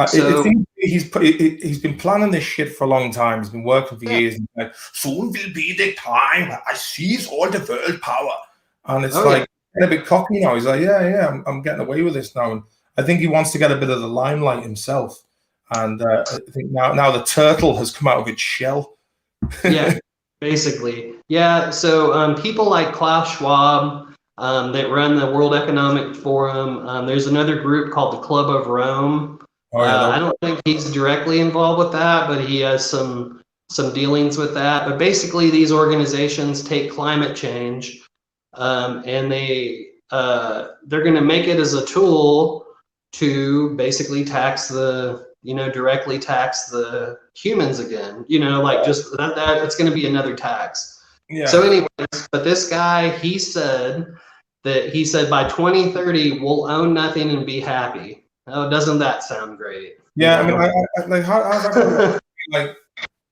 It seems he's been planning this shit for a long time. He's been working for years. And like, soon will be the time I seize all the world power, and it's a bit cocky now. He's like, yeah, I'm getting away with this now, and I think he wants to get a bit of the limelight himself. And I think now the turtle has come out of its shell. Yeah, basically, yeah. So people like Klaus Schwab that run the World Economic Forum. There's another group called the Club of Rome. I don't think he's directly involved with that, but he has some dealings with that. But basically, these organizations take climate change, and they're going to make it as a tool to basically directly tax the humans again. You know, like just that it's going to be another tax. Yeah. So anyways, but this guy, he said by 2030 we'll own nothing and be happy. Oh, doesn't that sound great? Yeah, you know? I mean, like how's that going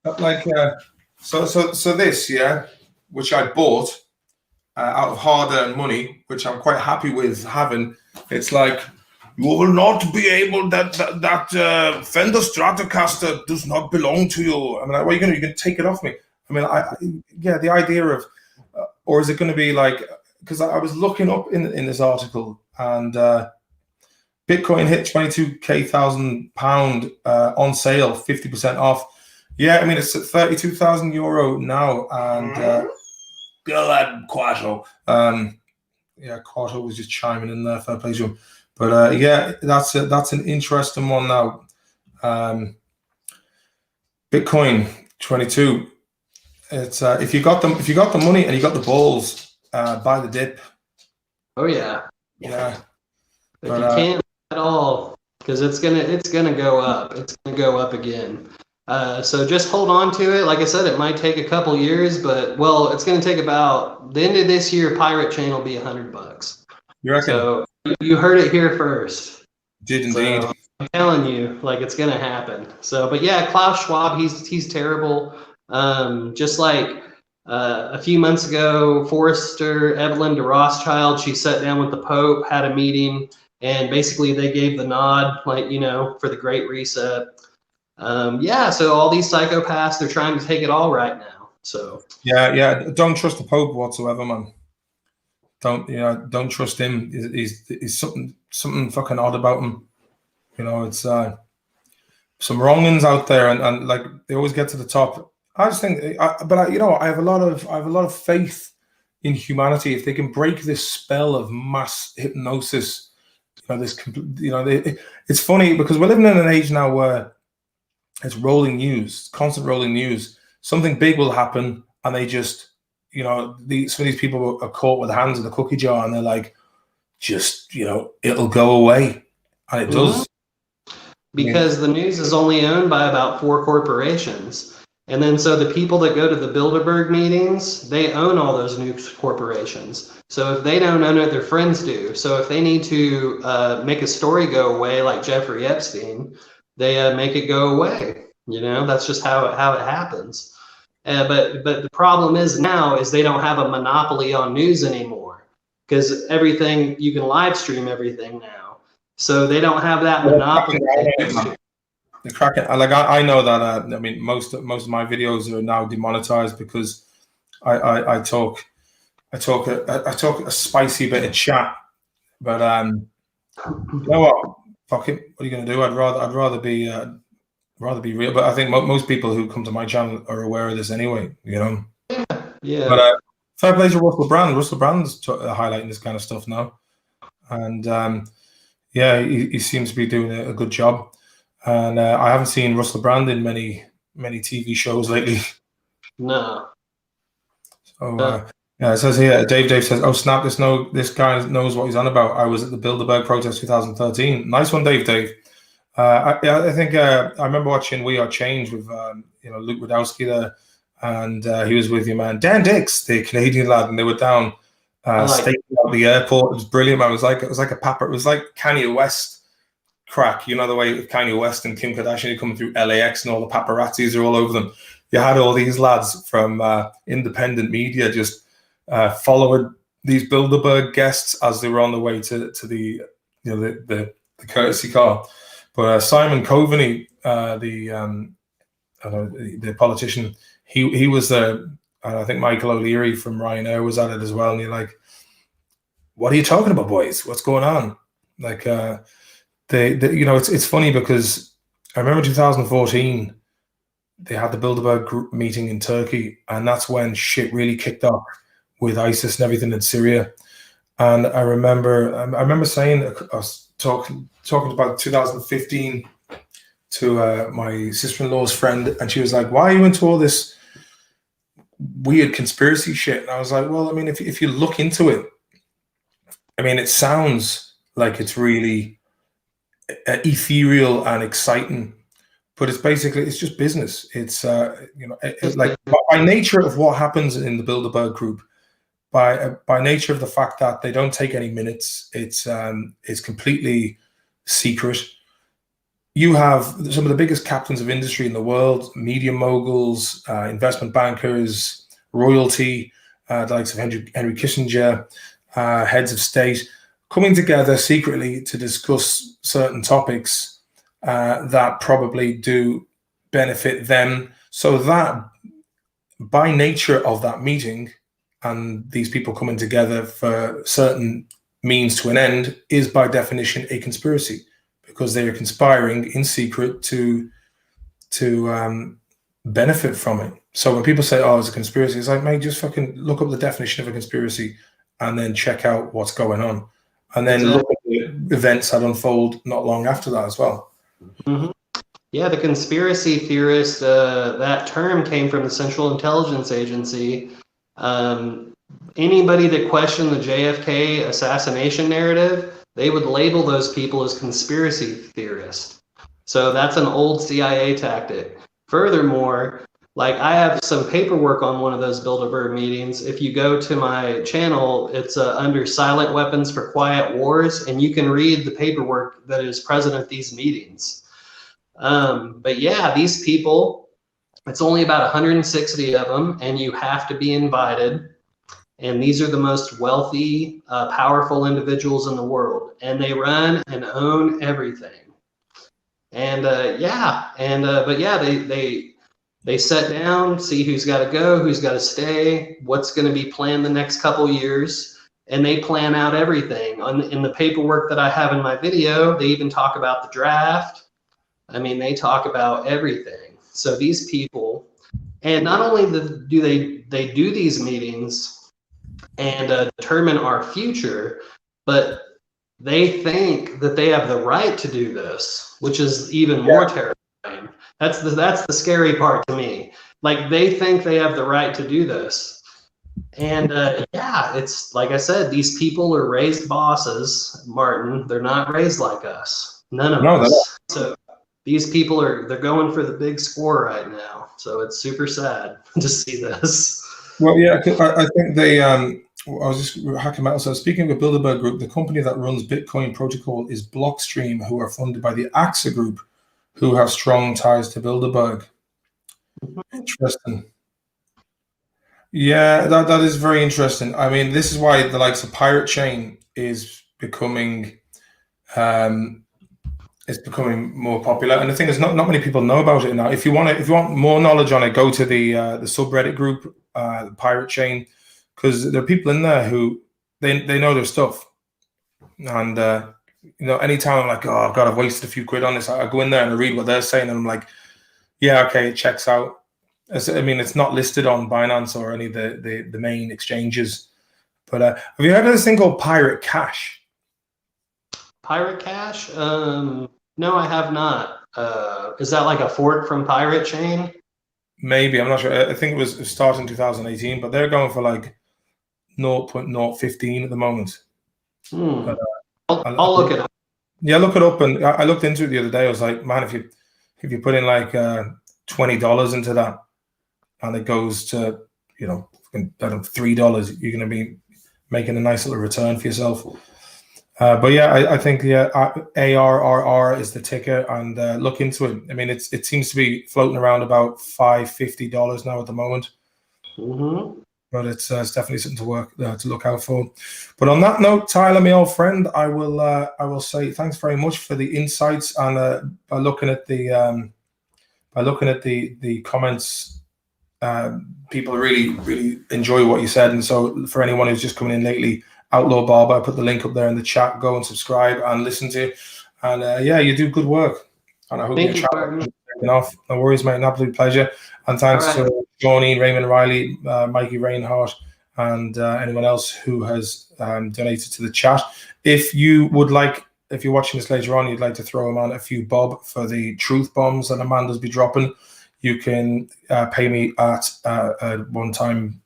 to so this, yeah, which I bought out of hard-earned money, which I'm quite happy with having. It's like you will not be able that Fender Stratocaster does not belong to you. I mean, what are you going to? You can take it off me. I mean, the idea of, or is it going to be like? Because I was looking up in this article and. Bitcoin hit 22,000 £22,000 on sale, 50% off. Yeah, I mean, it's at €32,000 now. And go ahead, Quarto. Quarto was just chiming in there for a place room. But yeah, that's an interesting one now. Bitcoin 22. It's if you got the money and you got the balls, buy the dip. Oh yeah. Yeah. But you can't at all, because it's gonna go up. It's gonna go up again. So just hold on to it. Like I said, it might take a couple years, but it's gonna take about the end of this year. Pirate Chain will be $100. You reckon? So you heard it here first. Did indeed. So I'm telling you, like it's gonna happen. So, but yeah, Klaus Schwab, he's terrible. Just like a few months ago, Forrester Evelyn de Rothschild, she sat down with the Pope, had a meeting. And basically they gave the nod, like, you know, for the Great Reset. So all these psychopaths, they're trying to take it all right now. So yeah, don't trust the Pope whatsoever, man. Don't trust him. He's something fucking odd about him. You know, it's some wrongings out there, and like they always get to the top. I just think, I have a lot of faith in humanity. If they can break this spell of mass hypnosis. It's funny because we're living in an age now where it's rolling news, constant rolling news. Something big will happen, and they just, some of these people are caught with their hands in the cookie jar, and they're like, it'll go away, and it does. Because the news is only owned by about 4 corporations. And then so the people that go to the Bilderberg meetings, they own all those news corporations. So if they don't own it, their friends do. So if they need to make a story go away, like Jeffrey Epstein, they make it go away. You know, that's just how it happens. But the problem is now is they don't have a monopoly on news anymore, because everything, you can live stream everything now. So they don't have that monopoly. The cracking, like I know that. I mean, most of my videos are now demonetized because I talk a spicy bit of chat. But you know what? Fuck it. What are you gonna do? I'd rather be real. But I think most people who come to my channel are aware of this anyway. You know. Yeah. But fair play to Russell Brand. Russell Brand's highlighting this kind of stuff now, and yeah, he seems to be doing a good job. And I haven't seen Russell Brand in many TV shows lately. No. So yeah, it says here, Dave says, "Oh snap! This guy knows what he's on about. I was at the Bilderberg protest 2013. Nice one, Dave. I think I remember watching We Are Change with Luke Rudowski there, and he was with your man Dan Dix, the Canadian lad, and they were down staking out the airport. It was brilliant, man. It was like a papa. It was like Kanye West crack, you know, the way Kanye West and Kim Kardashian are coming through LAX and all the paparazzis are all over them. You had all these lads from independent media just following these Bilderberg guests as they were on the way to the courtesy car. But Simon Coveney, the politician, he was there. And I think Michael O'Leary from Ryanair was at it as well. And you're like, what are you talking about, boys? What's going on? Like, it's funny because I remember 2014, they had the Bilderberg group meeting in Turkey, and that's when shit really kicked off with ISIS and everything in Syria. And I remember saying, I was talking about 2015 to my sister-in-law's friend, and she was like, "Why are you into all this weird conspiracy shit?" And I was like, "Well, I mean, if you look into it, I mean, it sounds like it's really ethereal and exciting, but it's just business. It's like by nature of what happens in the Bilderberg group, by nature of the fact that they don't take any minutes, it's completely secret. You have some of the biggest captains of industry in the world, media moguls, investment bankers, royalty, the likes of Henry Kissinger, heads of state, coming together secretly to discuss certain topics that probably do benefit them. So that by nature of that meeting and these people coming together for certain means to an end is by definition a conspiracy, because they are conspiring in secret to benefit from it. So when people say, "Oh, it's a conspiracy," it's like, mate, just fucking look up the definition of a conspiracy and then check out what's going on. And then look at the events that unfold not long after that as well. Mm-hmm. Yeah, the conspiracy theorist, that term came from the Central Intelligence Agency. Anybody that questioned the JFK assassination narrative, they would label those people as conspiracy theorists. So that's an old CIA tactic. Furthermore, like, I have some paperwork on one of those Bilderberg meetings. If you go to my channel, it's under Silent Weapons for Quiet Wars, and you can read the paperwork that is present at these meetings. But yeah, these people, it's only about 160 of them, and you have to be invited. And these are the most wealthy, powerful individuals in the world, and they run and own everything. And but yeah, they sit down, see who's got to go, who's got to stay, what's going to be planned the next couple years, and they plan out everything. In the paperwork that I have in my video, they even talk about the draft. I mean, they talk about everything. So these people, and not only do they do these meetings and determine our future, but they think that they have the right to do this, which is even more terrifying. That's the scary part to me. Like, they think they have the right to do this. And yeah, it's like I said, these people are raised bosses, Martin. They're not raised like us. None of us. So these people they're going for the big score right now. So it's super sad to see this. Well, yeah, I think they. I was just hacking out. So speaking of Bilderberg Group, the company that runs Bitcoin protocol is Blockstream, who are funded by the AXA Group, who have strong ties to Bilderberg. Interesting. Yeah, that is very interesting. I mean, this is why the likes of Pirate Chain is becoming more popular. And the thing is, not many people know about it now. If you want more knowledge on it, go to the subreddit group, Pirate Chain, because there are people in there who they know their stuff. And anytime I'm like, oh God, I've wasted a few quid on this, I go in there and I read what they're saying, and I'm like, yeah, okay, it checks out. I mean, it's not listed on Binance or any of the main exchanges. But have you heard of this thing called Pirate Cash? Pirate Cash? No, I have not. Is that like a fork from Pirate Chain? Maybe, I'm not sure. I think it was started in 2018, but they're going for like 0.015 at the moment. But, I'll look it up. Yeah, look it up. And I looked into it the other day. I was like, man, if you put in like $20 into that, and it goes to $3, you're going to be making a nice little return for yourself. But yeah, I think ARRR is the ticker, and look into it. I mean, it seems to be floating around about $550 now at the moment. Mm-hmm. But it's definitely something to look out for. But on that note, Tyler, my old friend, I will say thanks very much for the insights, and by looking at the comments. People really enjoy what you said, and so for anyone who's just coming in lately, Outlaw Barber, I put the link up there in the chat. Go and subscribe and listen to it. And yeah, you do good work, and I hope your chat is taking off. No worries, mate. An absolute pleasure. And thanks to Johnny, Raymond Riley, Mikey Reinhardt, and anyone else who has donated to the chat. If you're watching this later on, you'd like to throw him on a few bob for the truth bombs that Amanda's be dropping, you can pay me at a one-time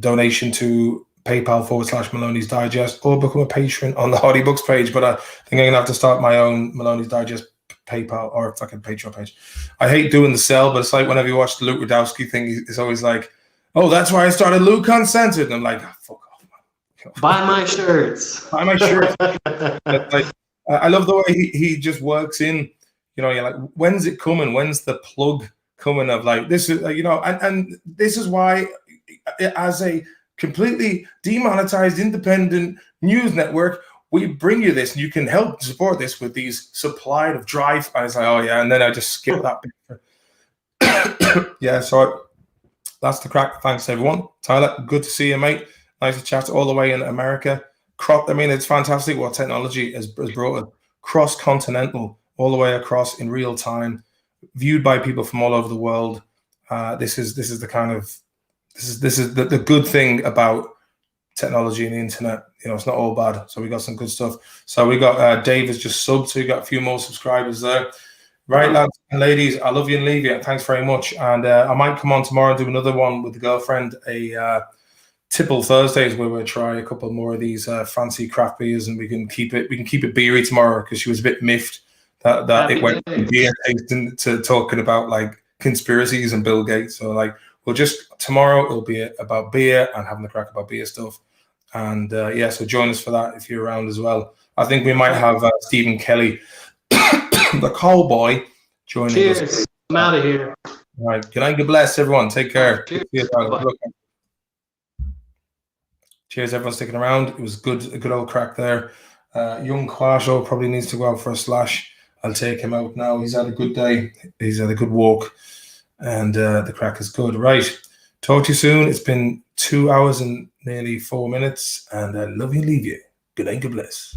donation to PayPal/Maloney's Digest, or become a patron on the Hardy Books page. But I think I'm going to have to start my own Maloney's Digest PayPal or fucking Patreon page. I hate doing the sell, but it's like whenever you watch the Luke Radowski thing, it's always like, oh, that's why I started Luke Uncensored. And I'm like, oh, fuck off, man. Buy my shirts. Buy my shirts. Like, I love the way he just works in, you're like, when's it coming? When's the plug coming of like, this is, and this is why, as a completely demonetized independent news network, we bring you this, and you can help support this with these supplied of drive. I was like, oh yeah, and then I just skip that bit. Yeah, so that's the crack. Thanks everyone. Tyler, good to see you, mate. Nice to chat all the way in America. I mean, it's fantastic what technology has brought us cross-continental, all the way across in real time, viewed by people from all over the world. This is the good thing about technology and the internet. It's not all bad. So we got some good stuff. So we got Dave has just subbed, so we got a few more subscribers there. Right, lads and ladies, I love you and leave you. Thanks very much. And I might come on tomorrow and do another one with the girlfriend, a Tipple Thursdays, where we'll try a couple more of these fancy craft beers, and we can keep it beery tomorrow, because she was a bit miffed that it went from beer tasting to talking about like conspiracies and Bill Gates. So like, tomorrow it'll be about beer and having the crack about beer stuff. And yeah, so join us for that if you're around as well. I think we might have Stephen Kelly, the cowboy, joining us. Cheers. I'm out of here. All right. Good night. God bless everyone. Take care. Cheers, Cheers, everyone sticking around. It was good, a good old crack there. Young Quasho probably needs to go out for a slash. I'll take him out now. He's had a good day. He's had a good walk. And the crack is good. Right. Talk to you soon. It's been 2 hours and nearly 4 minutes. And I love you and leave you. Good night. God bless.